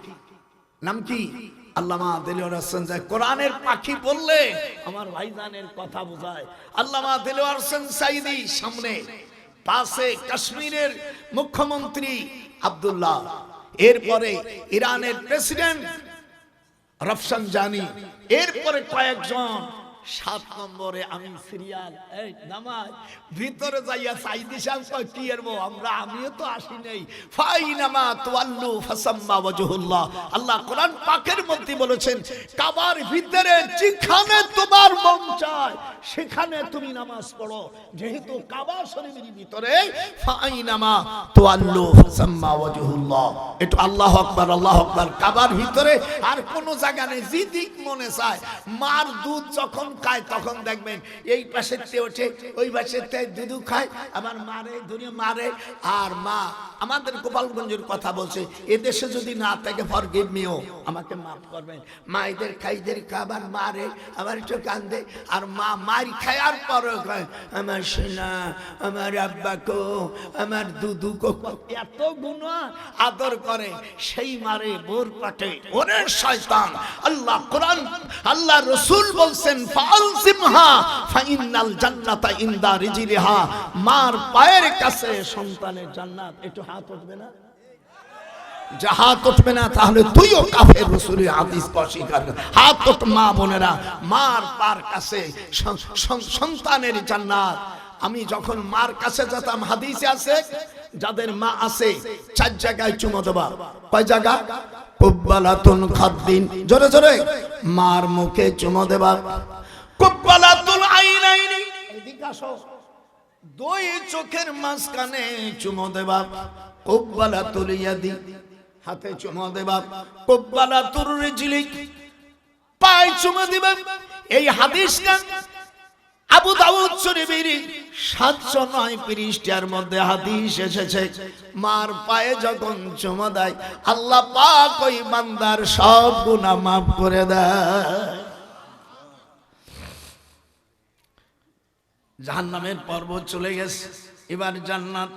নাম কি? আল্লামা দেলোয়ার হোসেন। কোরআনের পাখি বললে আমার ভাইজানের কথা বোঝায়। আল্লামা দেলোয়ার হোসেন সাইদি সামনে, পাশে কাশ্মীরের মুখ্যমন্ত্রী আব্দুল্লাহ, এরপরে ইরানের প্রেসিডেন্ট রফসানজানি, এরপরে কয়েকজন, 7 নম্বরে আমি সিরিয়াল। এই নামাজ ভিতরে যাইয়া সাইদি সাহেব কয় কি এরবো আমরা, আমিও তো আসি নাই। ফাইনামা তুয়াল্লু ফাসাম্মা ওয়াজহুল্লাহ। আল্লাহ কোরআন পাকের মধ্যে বলেছেন কাবার ভিতরে যেখানে তোমার মন চায় সেখানে তুমি নামাজ পড়ো। যেহেতু কাবা শরীফের ভিতরে ফাইনামা তুয়াল্লু ফাসাম্মা ওয়াজহুল্লাহ, এটা আল্লাহু আকবার, আল্লাহু আকবার। কাবার ভিতরে আর কোনো জায়গা নেই, যেদিক মনে চায়। মার দুধ যখন খায় তখন দেখবেন এই পাশেতে ওঠে ওই পাশেতে দুধ খায়, আবার মারে দুনিয়া মারে। আর মা আমাদের গোপালগঞ্জের কথা বলছে, এদেশে যদি না থাকে ফরগিভ মিও, আমাকে মাফ করবেন। মায়েদের খাইদের খাবার মারে, আবার একটু কান্দে। আর মা মার খায়ার পরে আমার সোনা, আমার আব্বাকো, আমার দুদুকো, এত গুনাহ আদর করে। সেই মারে বোর পাটে, ওরে শয়তান। আল্লাহ কোরআন, আল্লাহ রাসূল বলছেন ফালজিমহা ফাইনাল জান্নাতা ইনদা রিজলিহা। মার পায়ের কাছে সন্তানের জান্নাত। একটু হাত উঠবে না? যা হাত উঠবে না তাহলে তুইও কাফের। রাসূলের হাদিস অস্বীকার। হাত উঠ মা বোনেরা, মার পার কাছে সন্তানের জান্নাত। আমি যখন মার কাছে যেতাম, হাদিসে আছে যাদের মা আছে 4 জায়গায় চুমো দেবা। কয় জায়গা? কুব্বালাতুন খাদ্দিন, জোরে জোরে, মার মুখে চুমো দেবা। কুব্বালাতুল আইনাইনি, এদিকে আসো, 2 চোখের মাঝখানে চুমো দেবা। কুব্বালাতুল ইয়াদি, হাতে চুমো দেবা। কুব্বালাতুর রিজলি, পায়ে চুমো দিবা। এই হাদিসটা আবু দাউদ শরীফের 709 পৃষ্ঠার মধ্যে হাদিস এসেছে। মার পায়ে যখন চুমো দেয় আল্লাহ পাক ওই বান্দার সব গুনাহ মাফ করে দেয়। জাহান্নামের পর্ব চলে গেছে, এবার জান্নাত।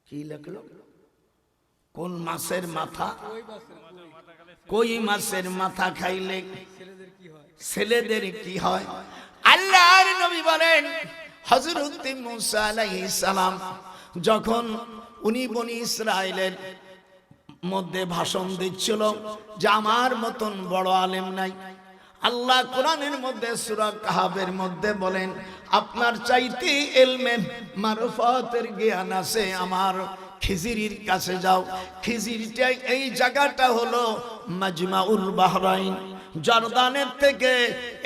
কি লেখলো? কোন মাছের মাথা? কই মাছের মাথা খাইলে ছেলেদের কি হয়? আল্লাহর নবী বলেন হযরত মুসা আলাইহিস সালাম যখন উনি বনি ইসরাইলের মধ্যে ভাষণ দিচ্ছিল যে আমার মতন বড় আলেম নাই। আল্লাহ কোরআনের মধ্যে সূরা কাহাফের মধ্যে বলেন আপনার চাইতে ইলমে মারফতের জ্ঞান আছে, আমার খিজিরির কাছে যাও। খিজিরটা এই জায়গাটা হলো মাজমাউল বাহরাইন। জর্দানের থেকে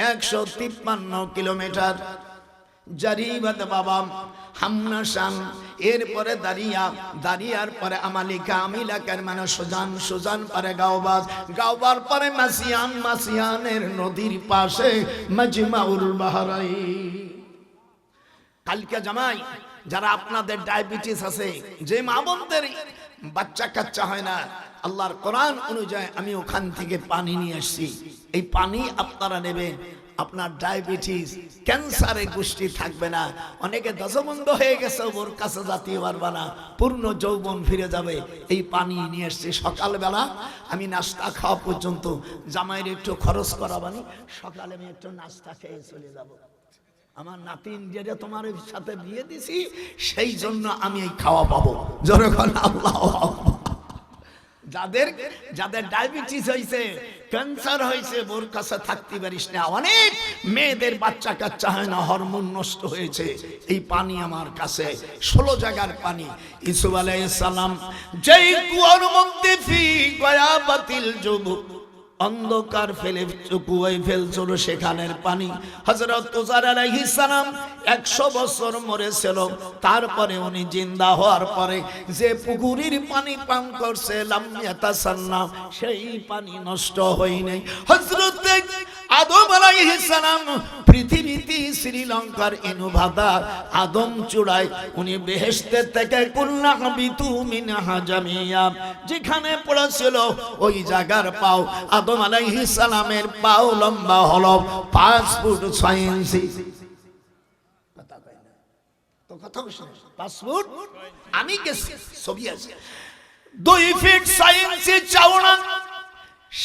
153 কিলোমিটার। জারিবাদ বাবা, হামনাশান, এরপরে দারিয়ার পরে আমালিকা, আমিলাকার মানে সুজান, সুজান পরে গাওবাজ, গাওবার পরে মাসিয়ান, মাসিয়ানের নদীর পাশে মাজমাউল বাহরাইন। কালকে জামাই যারা আপনাদের ডায়াবেটিস আছে, যে মা বোনদের বাচ্চা কাচ্চা হয় না, আল্লাহর কোরআন অনুযায়ী আমি ওখান থেকে পানি নিয়ে আসছি। এই পানি আপনারা নেবেন, আপনার ডায়াবেটিস ক্যান্সারের গোষ্ঠী থাকবে না। অনেকে দশবন্ধ হয়ে গেছে, ওর কাছে জাতীয় পারবা না, পূর্ণ যৌবন ফিরে যাবে। এই পানি নিয়ে এসছি সকালবেলা, আমি নাস্তা খাওয়া পর্যন্ত জামাইয়ের একটু খরচ করাবানি, সকালে আমি একটু নাস্তা খেয়ে চলে যাব। আমার নাতিন যেটা তোমার সাথে বিয়ে দিছি, সেই জন্য আমি এই খাওয়া পাবো। যখন আল্লাহ যাদের যাদের ডায়াবেটিস হয়েছে, ক্যান্সার হয়েছে, ওর কাছে থাকতে পারিস না। অনেক মেয়েদের বাচ্চা কাচ্চা হয় না, হরমোন নষ্ট হয়েছে। এই পানি আমার কাছে 16 জায়গার পানি। ইসুফ আলাইহিস সালাম যেই কুয়ার মধ্যে ফি গয়াবাতিল যুবক, অন্ধকার ফেলে কুয়ায় ফেলছিল সেখানের পানি। হযরত উজার আলাইহিস সালাম 100 বছর মরেছিল, তারপরে উনি জিন্দা হওয়ার পরে যে পুকুরের পানি পান করছে লাম ইয়াতাসান্না, সেই পানি নষ্ট হয় নাই। হযরত আদম আলাইহিস সালাম পৃথিবীতে শ্রীলঙ্কার ইনোভাদার আদম চূড়ায় উনি বেহেশতের থেকে কুল্লা হাবিতু মিনহা জামিয়া যেখানে পড়েছিল, ওই জায়গার পাও আদম আলাইহিস সালামের পাও লম্বা হলো 5 ফুট 6 ইঞ্চি। কথা কয় না তো, কথা কইছ 5 ফুট, আমি গেছি ছবি আছে 2 ফিট 6 ইঞ্চি চওড়া,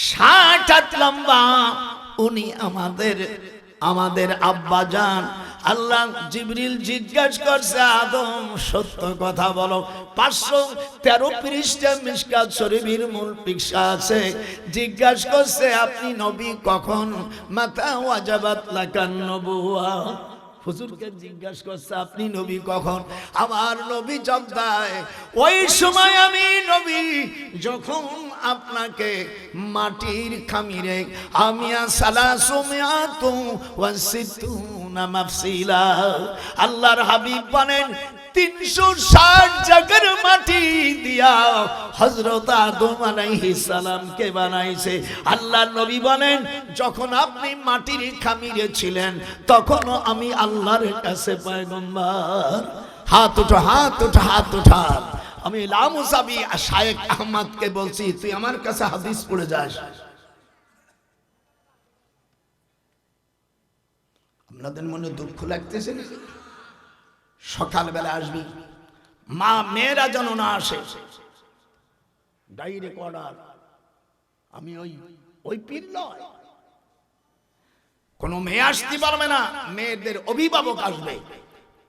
60 হাত লম্বা। উনি আমাদের আব্বাজান। আল্লাহ জিবরিল জিজ্ঞাসা করছে, আদম সত্য কথা বলো। 513 পৃষ্ঠা মিশকাত শরীফের মূল পৃষ্ঠা আছে। জিজ্ঞাসা করছে, আপনি নবী কখন? মাতা ওয়াজাবাত লাকান নবুয়া। হুজুরকে জিজ্ঞাসা করছে, আপনি নবী কখন? আমার নবী জবাব দেয়, ওই সময় আমি নবী যখন আপনাকে মাটির খামিরে আমিয়া সালাসুমিয়াতু ওয়াসিতুনা মাফসিলা, আল্লাহর হাবিব বলেন 360 জায়গার মাটি দিয়া হযরত আদম আলাইহিস সালামকে বানাইছে। আল্লাহর নবী বলেন, যখন আপনি মাটির খামিরে ছিলেন তখনও আমি আল্লাহর কাছে পয়গম্বর। হাত উঠা, হাত উঠা, হাত উঠা। আমি লামুসাবি শায়েখ আহমদকে বলছি, তুই আমার কাছে হাদিস পড়ে যাস। আপনাদের মনে দুঃখ লাগতেছে না? সকালবেলা আসবি, মা মেয়েরা যেন না আসে, ডাইরেক্ট অর্ডার। আমি ওই পীর নয়, কোন মেয়ে আসতে পারবে না, মেয়েদের অভিভাবক আসবে,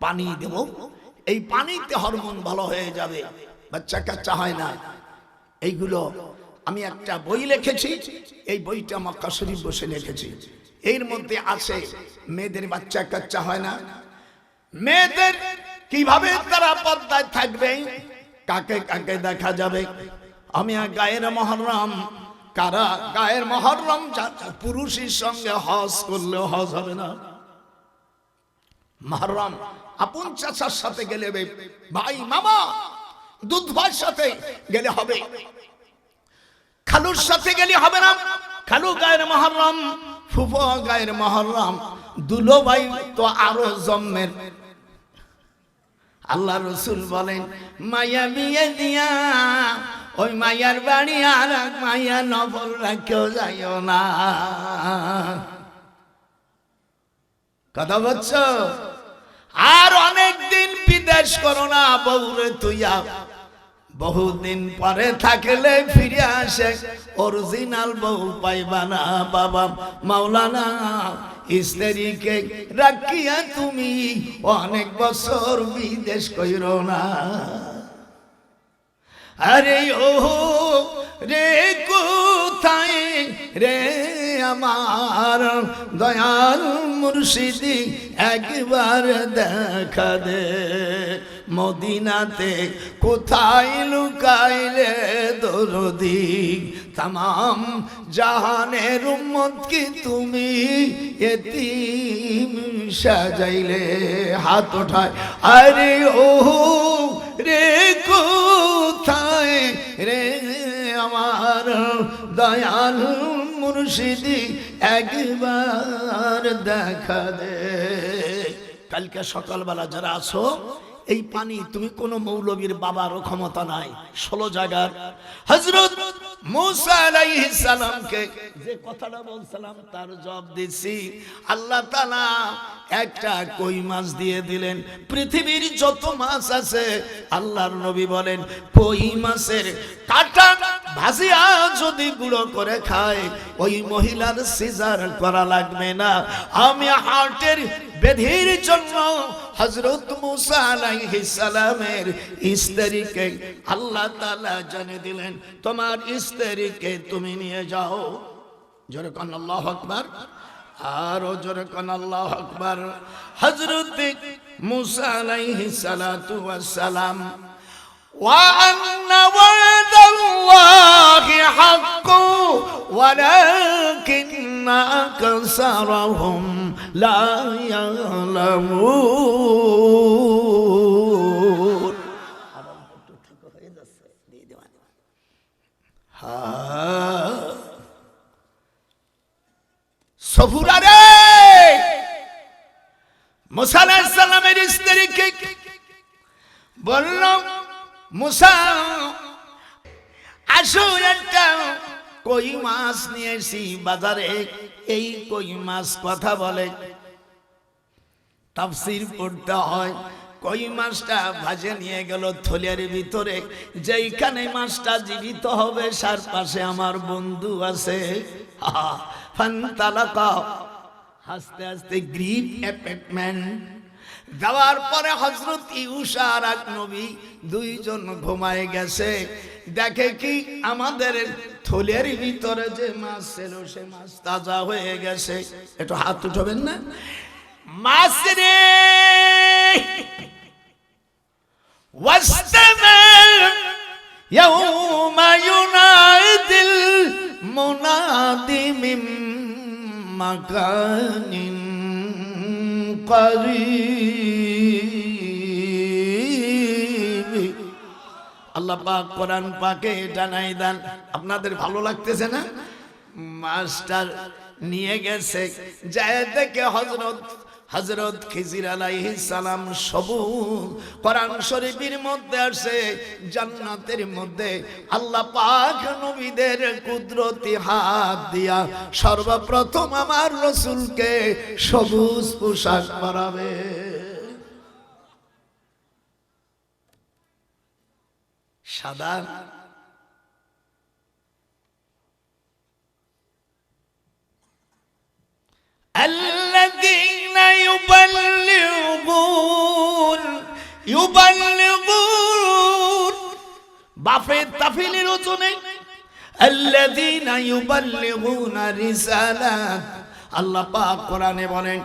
পানি দেব। এই পানিতে হরমোন ভালো হয়ে যাবে, বাচ্চা কাচ্চা হয় না। এইগুলো আমি একটা বই লিখেছি, এই বইটা মক্কা শরীফ বসে লিখেছি। এর মধ্যে আছে মেয়েদের বাচ্চা কাচ্চা হয় না, মেয়েদের কিভাবে তারা পর্দায় থাকবে, কাকে কাকে দেখা যাবে। আমি গায়ের মহরম, কারা গায়ের মহরম পুরুষের সঙ্গে হজ করলেও হজ হবে না। মহরম আপন চাচার সাথে গেলে, ভাই মামা দুধ ভাইয়ের সাথে গেলে হবে, খালুর সাথে গেলে হবে না। খালু গায়ের মহরম, ফুফু গায়ের মহরম, দুলো ভাই তো আরো জন্মের। আল্লাহ রসুল বলেন, মায়া বিয়ে দিয়া ওই মায়ার বাড়ি আর এক মায়া নফল রাখেও যাইও না। কথা বলছো? আর অনেক দিন বিদেশ করো না, বউরে তুইয়া বহুদিন পরে থাকলে ফিরে আসে অরিজিনাল বউ পাইবা না। বাবা মাওলানা স্ত্রীকে রাখিয়া তুমি অনেক বছর বিদেশ কইরো না। আরে ও রে কোথায় রে আমার দয়াল মুর্শিদি, একবার দেখা দে মদিনাতে কোথায় লুকাইলে দরদি, तमाम জাহানের উম্মত কি তুমি এতিম সাজাইলে হাত ওঠায় আরে ও রে কোথায় রে আমার দয়াল মুর্শিদি একবার দেখা দে কালকে সকালবেলা যারা আছো এই পানি তুমি কোন মৌলবীর বাবারও ক্ষমতা নাই 16 জায়গার হযরত মুসা আলাইহিস সালামকে যে কথাটা বলছিলাম তার জবাব দিছি আল্লাহ তাআলা একটা কই মাছ দিয়ে দিলেন পৃথিবীর যত মাছ আছে আল্লাহর নবী বলেন কই মাছের কাঁটা ভাজিয়া যদি গুঁড়ো করে খায় ওই মহিলার সিজার করা লাগবে না আমি হার্টের বেধির জন্য হযরত মুসা আলাইহিস সালামের স্ত্রীকে আল্লাহ তাআলা জানিয়ে দিলেন তোমার স্ত্রীকে তুমি নিয়ে যাও জোরে কোন আল্লাহু আকবার আর জোরে কোন আল্লাহু আকবার হযরত মুসা আলাইহিস সালাতু ওয়াস সালাম وأن وعد الله حق ولكن أكثرهم لا يعلمون সফুরা রে মুসা আলাইহিস সালামের স্ত্রীকে বলল মুসা আসো একটা কই মাছ নিয়ে এসি বাজারে এই কই মাছ কথা বলে তাফসীর পড়তে হয় কই মাছটা ভাজে নিয়ে গেল থলিয়ার ভিতরে যেইখানে মাছটা জীবিত হবে সার পাশে আমার বন্ধু আছে ফান্তালাকা হাসতে হাসতে গ্রিপ অ্যাপার্টমেন্ট যাওয়ার পরে হযরত ইউসা আর এক নবী দুইজন ঘুমায় গেছে দেখে কি আমাদের থলের ভিতরে যে মাছ ছিল সে মাছ তাজা হয়ে গেছে একটু হাত উঠাবেন না মাছ রে ওয়াস্তামাল ইয়াউমা ইউনাদিল মুনাদি মিন মাকানিন আল্লাহ পাক কোরআন পাকে জানাই দেন আপনাদের ভালো লাগতেছে না মাস্টার নিয়ে গেছে যায় দেখে হযরত খিজির আলাইহিস সালাম সবুজ কোরআন শরীফের মধ্যে আছে জান্নাতের মধ্যে আল্লাহ পাক নবীদের কুদরতি হাত দিয়া সর্বপ্রথম আমার রাসূলকে সবুজ পোশাক পরাবে সাদা الذين يبلغون বাফের তাফিলের ওজনে الذين يبلغون رسالات আল্লাহ পাক কোরআনে বলেন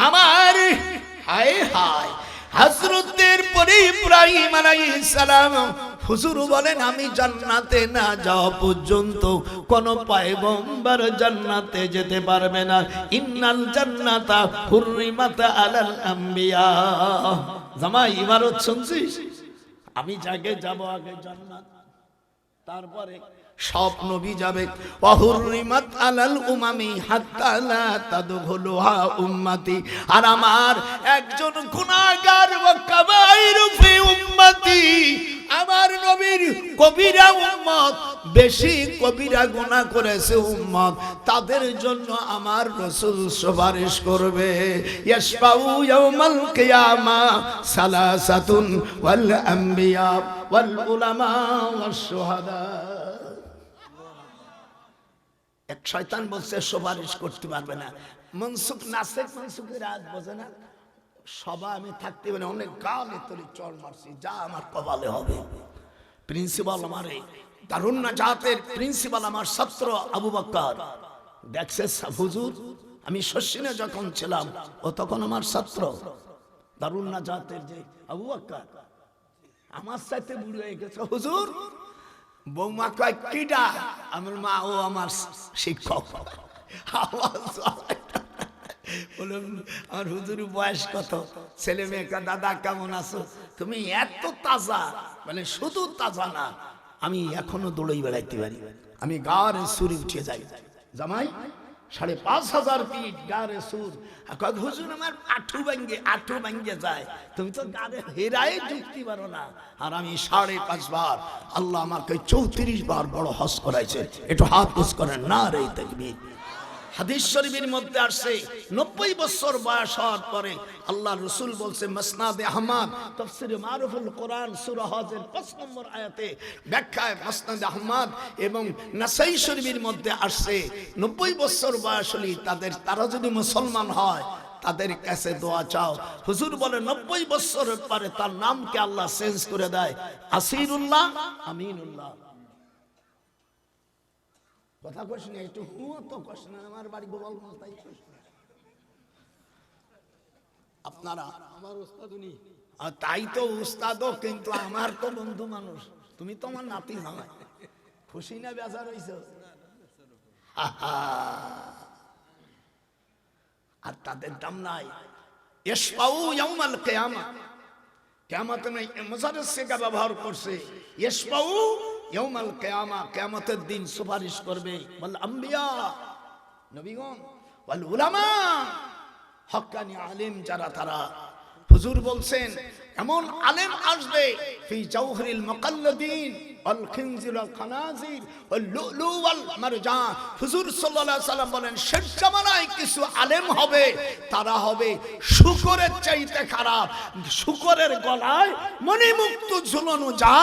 আমার হায় হায় হযরতের পরে ইব্রাহিম আলাইহিস সালাম হুজুর বলেন আমি জান্নাতে না যাওয়া পর্যন্ত কোন পয়গম্বর জান্নাতে যেতে পারবে না ইন্নাল জান্নাতা হুররিমাত আলাল আম্বিয়া জামাই ইবারত শুনছিস আমি জাগে যাব আগে জান্নাত তারপরে সব নবী যাবে ওয়াহুররিমাত আলাল উমামি হাত্তা লা তাদখুলুহা উম্মতি আর আমার একজন গুনাহগার ওয়া কাবাইরু ফি উম্মতি আমার নবীর কবিরা উম্মত বেশি কবিরা গুনাহ করেছে উম্মত তাদের জন্য আমার রাসূল সুপারিশ করবে ইয়াশফাউ ইয়াউমাল কিয়ামা সালাসাতুন ওয়াল আম্বিয়া ওয়াল উলামা ওয়াশ শুহাদা এক শয়তান বলছে সুপারিশ করতে পারবে না মনসুখ নাসেক মনসুখের রাত বোঝে না সভা আমি থাকতে পারি অনেক গালে তোরে চল মারছি যা আমার কপালে হবে প্রিন্সিপাল আমারে দারুন নাজাতের প্রিন্সিপাল আমার ছাত্র আবু বকর দেখছে হুজুর আমি শশিনে যখন ছিলাম ও তখন আমার ছাত্র দারুন নাজাতের যে আবু বকর আমার সাথে বুড়ো হয়ে গেছে হুজুর বৌমা কয় কিডা? আমার মা ও আমার শিক্ষক। বললাম আমার হুজুর বয়স কত? ছেলে মেয়েকা দাদা কেমন আছো? তুমি এত তাজা, মানে শুধু তাজা না, আমি এখনো দৌড়ই বেড়াইতে পারি, আমি গাড়ে সুরে উঠে যাই। জামাই 5,500 ফিট গাড়ে সুর। হুজুর আমার আঁঠু ভাঙ্গে যায়, তুমি তো গাড়ে হেরাই ঢুকতে পারো না। আর আমি 5.5 বার, আল্লাহ আমাকে 34 বার বড় হজ করাইছে। একটু হাত উঁচু করেন না রে তাকবীর। হাদিস শরীফের মধ্যে আসছে 90 বছর বয়স হওয়ার পরে আল্লাহ রসুল বলছে, মুসনাদে আহমদ তাফসীরে মারুফুল কোরআন সূরা হজের 5 নম্বর আয়াতে ব্যাখ্যায় মুসনাদে আহমদ এবং নাসাই শরীফের মধ্যে আসছে 90 বছর বয়স হলে তারা যদি মুসলমান হয় তাদের কাছে দোয়া চাও। হুজুর বলে 90 বছরের পরে তার নামকে আল্লাহ চেঞ্জ করে দেয় আসিরুল্লাহ আমিনুল্লাহ। কথা কইস না, একটু তো কইস না, আমার বাড়ি গোপালগঞ্জ, তাই আপনারা আমার উস্তাদ উনি। তাই তো উস্তাদও, কিন্তু আমার তো বন্ধু মানুষ, তুমি তো আমার নাতি জামাই, খুশি না বেজার হইছো? আর তাদের দাম নাই। ইশফাউ ইয়াউমাল কিয়ামা, কিয়ামতের মুজাররদ সিগা ব্যবহার করছে। ইশফাউ ইয়াউমাল কিয়ামা, কিয়ামতের দিন সুপারিশ করবে। ওয়াল আম্বিয়া, নবীগণ, ওয়াল উলামা, হক্কানি আলেম যারা তারা। হুজুর বলছেন এমন আলেম আসবে ফি জাওহরিল মুকাল্লাদিন ওয়াল খিনজির ওয়াল খানাজির ওয়াল লুলু ওয়াল মারজান। হুজুর সাল্লাল্লাহু আলাইহি সাল্লাম বলেন শেষ জামানায় কিছু আলেম হবে, তারা হবে শুকরের চাইতে খারাপ। শুকরের গলায় মণিমুক্ত ঝুলানো যা,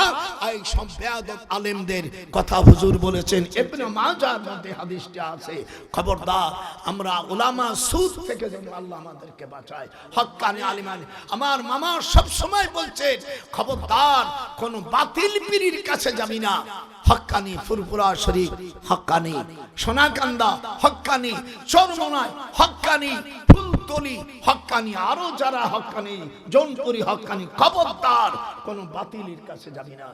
এই সব বেয়াদব আলেমদের কথা হুজুর বলেছেন। ইবনে মাজার মধ্যে হাদিসটি আছে। খবরদার আমরা উলামা সুদ থেকে যেন আল্লাহ আমাদেরকে বাঁচায়। হক্কানি আলিমান, আমার মামা সব সময় বলছে খবরদার কোন বাতিল পীরের কাছে যাবি না। হক্কানি ফুরফুরা শরীফ হক্কানি, সোনাকান্দা হক্কানি, চরমনায় হক্কানি, ফুলতলি হক্কানি, আরো যারা হক্কানি, জৌনপুরি হক্কানি, খবরদার কোন বাতিলের কাছে যাবি না।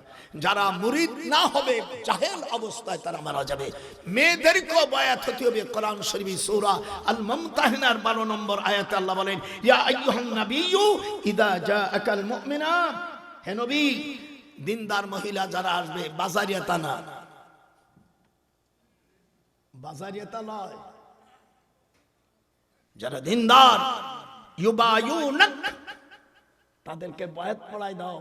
যারা মুরিদ না হবে জাহেল অবস্থায় তারা মারা যাবে। মেয়েদেরকে বায়াত হতে হবে। কোরআন শরীফ সূরা আল মুমতাহিনার 12 নম্বর আয়াতে আল্লাহ বলেন ইয়া আইয়ুহান নাবিয়্যু ইযা জাআকাল মুমিনাত, হে নবী, দিনদার মহিলা যারা আসবে, বাজারিয়াতা না, বাজারিয়াতা নয়, যারা দিনদার, ইউবায়ুনাক, তাদেরকে বায়াত পড়াই দাও,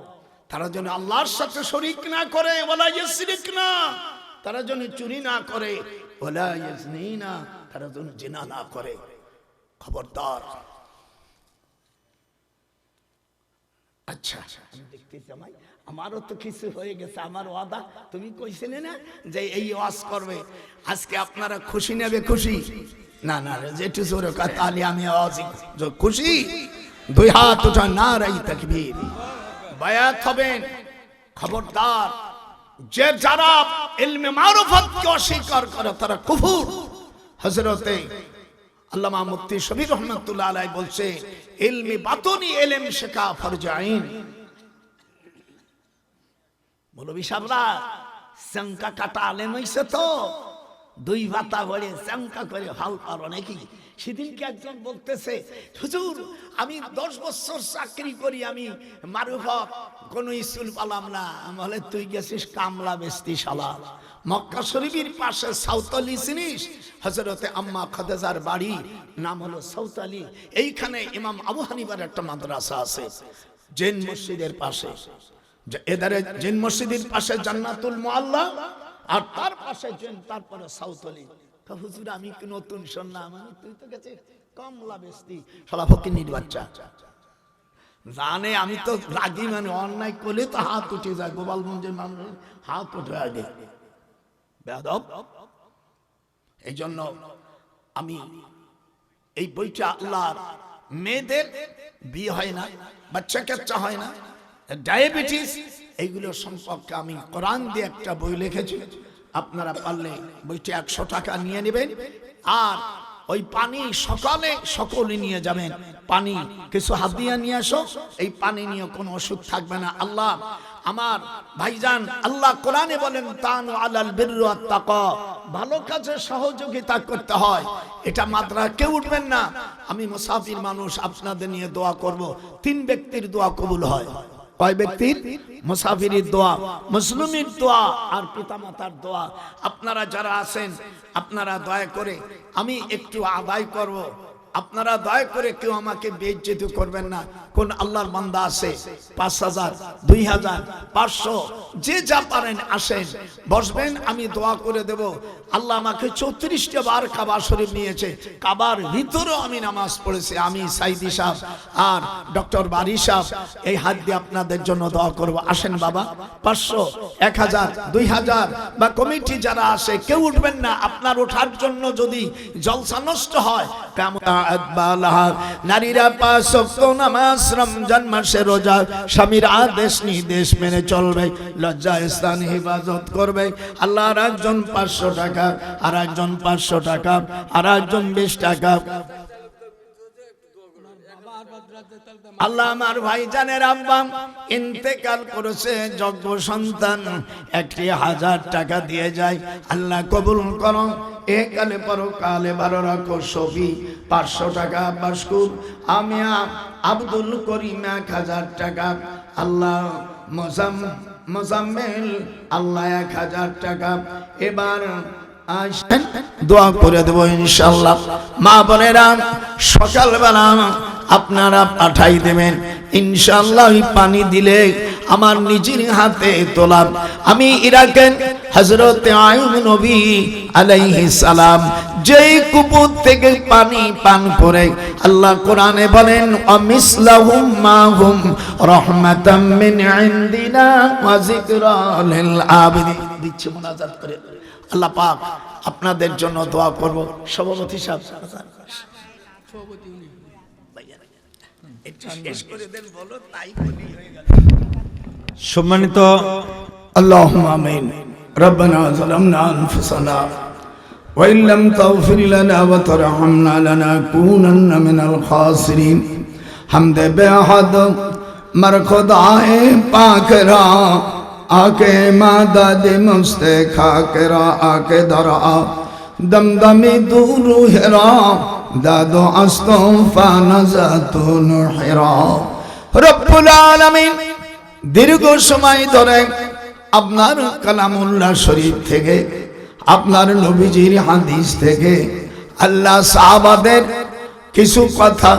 তারা যেন আল্লাহর সাথে শরীক না করে, ওয়ালা ইশরিক না, তারা যেন চুরি না করে, ওয়ালা ইয়াজনিনা, তারা যেন জিনা না করে। খবরদার। আচ্ছা দেখতে জামাই, আমারও তো কিছু হয়ে গেছে, আমার ওয়াদা তুমি কইছিলে না যে এই ওয়াজ করবে, আজকে আপনারা খুশি নেবে? খুশি না? না যেটু জোরে কথা আলী, আমি আওয়াজ খুশি। 2 হাত উঠা, নারাই তাকবীর। বায়াত হবেন। খবরদার, যে যারা ইলমে মারুফতকে অস্বীকার করে তারা কুফর। হযরতে আল্লামা মুফতি শফি রহমাতুল্লাহ আলাইহি বলছে ইলমি বাতুনি ইলম শেখা ফরজ আইন। মৌলভী সাহেবরা শঙ্কা কাটা আলেম হইছে তো 2 ভাতা ভরে শঙ্কা করে হাল পারো নাকি? সেদিনকে একজন বলতেছে হুজুর আমি 10 বছর চাকরি করি, আমি মারুফত কোন স্কুল পালাম না। বলে তুই গেছিস কামলা বেস্তি শালা। মক্কা শরীফের পাশে সাউতালি চিনিস? হযরতে আম্মা খাদিজার বাড়ি নাম হলো সাউতালি। এইখানে ইমাম আবু হানিফার একটা মাদ্রাসা আছে জৈন মসজিদের পাশে। এধারে জৈন মসজিদের পাশে জান্নাতুল মুআল্লা, আর তার পাশে জৈন, তারপরে সাউতালি। হুজুর আমি কি নতুন শুনলাম? তুই তো গেছিস কমলা বেস্তি শালা ফকিন্নির বাচ্চা। জানে আমি তো রাগি, মানে অন্যায় করলে তো হাত উঠে যায়। গোপালগঞ্জের মানুষ হাত উঠে আগে বেয়াদব। এই জন্য আমি এই বইটা আল্লাহর, মেয়েদের বিয়ে হয় না, বাচ্চা কাচ্চা হয় না, ডায়াবেটিস, এইগুলো সম্পর্কে আমি কোরআন দিয়ে একটা বই লিখেছি। আপনারা পারলে বইটা 100 টাকা নিয়ে নেবেন। আর ওই পানি সকালে সকলে নিয়ে যাবেন। পানি কিছু হাদিয়া নিয়ে আসো, এই পানি নিয়ে কোনো ওষুধ থাকবে না। আল্লাহ আমার ভাইজান, আল্লাহ কোরআনে বলেন তানু আলাল বিররি ওয়াত তাকওয়া, ভালো কাজে সহযোগিতা করতে হয়। এটা মাত্রা কেউ উঠবেন না। আমি মুসাফির মানুষ, আপনাদের নিয়ে দোয়া করব। 3 ব্যক্তির দোয়া কবুল হয়। কয় ব্যক্তির? মুসাফিরের দোয়া, মুসলিমের দোয়া আর পিতামাতার দোয়া। আপনারা যারা আছেন আপনারা দয়া করে, আমি একটু আদায় করব, আপনারা দয়া করে কেউ আমাকে বেইজ্জতি করবেন না। কোন আল্লাহর বান্দা আছে 5000, 2000, 500, যে যা পারেন আসেন, বসবেন, আমি দোয়া করে দেব। আল্লাহ আমাকে 34টা বার কাবা শরীফ নিয়েছে, কাবার ভিতরেও আমি নামাজ পড়েছি। আমি সাইদি সাহেব আর ডক্টর বারি সাহেব এই হাত দিয়ে আপনাদের জন্য দোয়া করব। আসেন বাবা, 500, 1000, 2000 বা কমিটি যারা আসে কেউ উঠবেন না। আপনার ওঠার জন্য যদি জলসা নষ্ট হয়, কেমন নারীরা 5 ওয়াক্ত নামাজ, রমজান মাসে রোজা, স্বামীর আদেশ নির্দেশ মেনে চলবে, লজ্জা স্থান হেফাজত করবে। আল্লাহর একজন 500 টাকা, আর একজন 500 টাকা, আর একজন 20 টাকা। আল্লাহ আমার ভাইজানের আব্বা ইন্তেকাল করেছে, যোগ্য সন্তান, 1000 টাকা দিয়ে যায়। আল্লাহ কবুল করো, এ কালে পরকালে ভালো রাখো। সবই 500 টাকা। বাসকুর আমিয়া আব্দুল করিম 1000 টাকা। আল্লাহ মোজাম্মেল আল্লাহ 1000 টাকা। এবার আসেন দোয়া করে দেব ইনশাআল্লাহ। মা বোনেরা সকালবেলা আপনারা পাঠাই দেবেন ইনশাআল্লাহ। ওই পানি দিলে আমার নিজের হাতে তোলা। আমি ইরাকের হযরত আইয়ুব নবী আলাইহিস সালাম যেই কুপুর থেকে পানি পান করে, আল্লাহ কোরআনে বলেন অমিসলাহুম মাহুম রাহমাতাম মিন ইনদিনা ওয়া যিকরা লিল আবিদিন। দিচ্ছে মুনাজাত করে। আল্লাহ পাক আপনাদের জন্য দোয়া করব। সভাপতি সাহেব সম্মানিত আল্লাহুম্মা আমিন। রব্বানা যালামনা আনফুসানা ওয়া ইল্লাম তাগফির লানা ওয়া তারহামনা লানাকুনান্না মিনাল খাসিরিন। হামদে বেহাদ মরখুদায়ে পাকরা आके मादद मुस्ते खाकरा आके दरा दमदमी दूर हेरा दादो अस्तोफा नजातु नुहिरा। रब्बुल आलामीन दीर्घ समय धरे আপনার কালামুল্লাহ শরীফ থেকে, আপনার নবীজির হাদিস থেকে আল্লাহ সাহাবাদের কিছু কথা,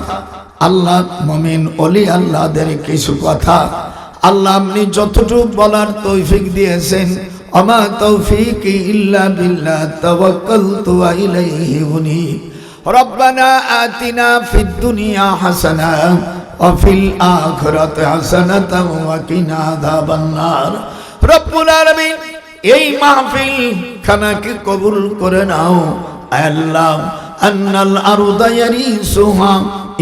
আল্লাহ মুমিন ওলি আল্লাহদের কিছু কথা আল্লাহ আপনি যতটুকু বলার তৌফিক দিয়েছেন। আমা তৌফিকি ইল্লা বিল্লাহ তাওয়াক্কালতু ইলাইহি উনীব। রব্বানা আতিনা ফিদ দুনিয়া হাসানা ওয়া ফিল আখিরাতি হাসানাতাও ওয়া কিনা আযাবান নার। রব্বুল আলামিন এই মাহফিল খানাকে কবুল করে নাও আল্লাহ। আন্নাল আরদা ইয়ারিসুহা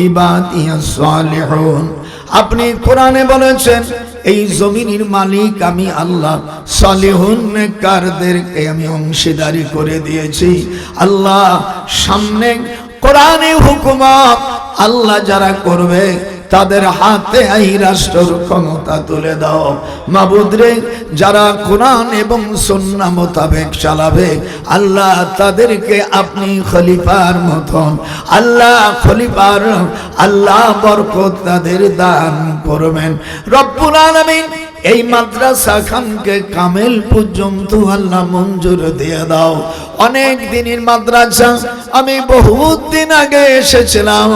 ইবাদিয়াস সালিহুন। আপনি কোরআনে বলেছেন এই জমিনের মালিক আমি আল্লাহ, সালিহুন নেককারদেরকে আমি অংশীদারি করে দিয়েছি। আল্লাহ সামনে কোরআনে হুকুমত আল্লাহ যারা করবে তাদের হাতে এই রাষ্ট্রের ক্ষমতা তুলে দাও। মাবুদ রে, যারা কোরআন এবং সুন্নাহ মোতাবেক চালাবে আল্লাহ তাদেরকে আপনি খলিফার মতন, আল্লাহ খলিফার আল্লাহ বরকত তাদের দান করবেন। রব্বুল আলামিন এই মাদ্রাসা খানকে কামেল পর্যন্ত আল্লাহ মঞ্জুর দিয়ে দাও। অনেক দিনের মাদ্রাসা, আমি বহুত দিন আগে এসেছিলাম,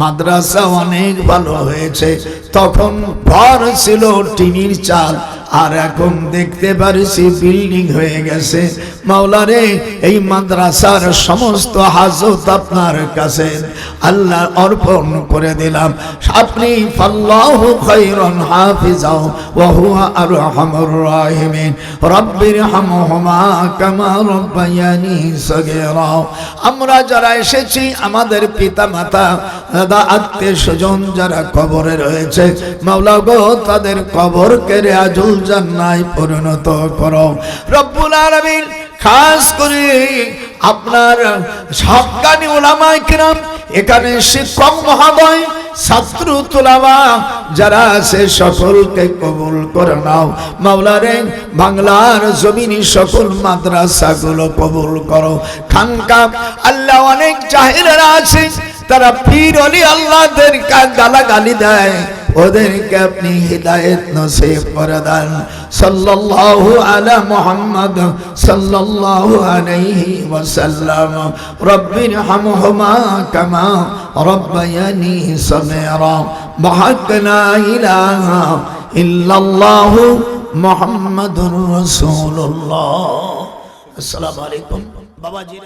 মাদ্রাসা অনেক ভালো হয়েছে। তখন ঘর ছিল টিনের চাল, আর এখন দেখতে পারছি বিল্ডিং হয়ে গেছে। মাওলা রে, এই মাদ্রাসার সমস্ত হাজত আপনার কাছে আল্লাহ অর্পণ করে দিলাম। আপনি ফাল্লাহু খায়রুন হাফিজাও ওয়া হুয়া আরহামুর রাহিমিন। রব্বিরহামহুমা কামা রাব্বায়ানি সগীরা। আমরা যারা এসেছি আমাদের পিতা মাতা দাদা আত্মীয় স্বজন যারা কবরে রয়েছে মাওলা গো, তাদের কবরকে রিয়াজুল জান্নায় পরিণত করো। রব্বুল আলামিন খাস করে আপনার হক্কানি উলামায়ে কিরাম, এখানে শিক্ষক মহোদয় ছাত্র তুলামা যারা আছে সকলকে কবুল করে নাও মাওলা রে বাংলার জমিনে সকল মাদ্রাসাগুলো কবুল করো খানকা আল্লাহ অনেক জাহেলেরা আছে তারা পীর ওলি আল্লাহদের গালাগালি দেয় ওদেরকে আপনি হিদায়াত নসিব করে দেন সাল্লাল্লাহু আলা মুহাম্মদ সাল্লাল্লাহু আলাইহি ওয়াসাল্লাম রব্বির হামহুমা কামা রব্বায়ানি সগীরা বিহাক লা ইলাহা ইল্লাল্লাহু মুহাম্মাদুর রাসূলুল্লাহ। আসসালামু আলাইকুম বাবাজি।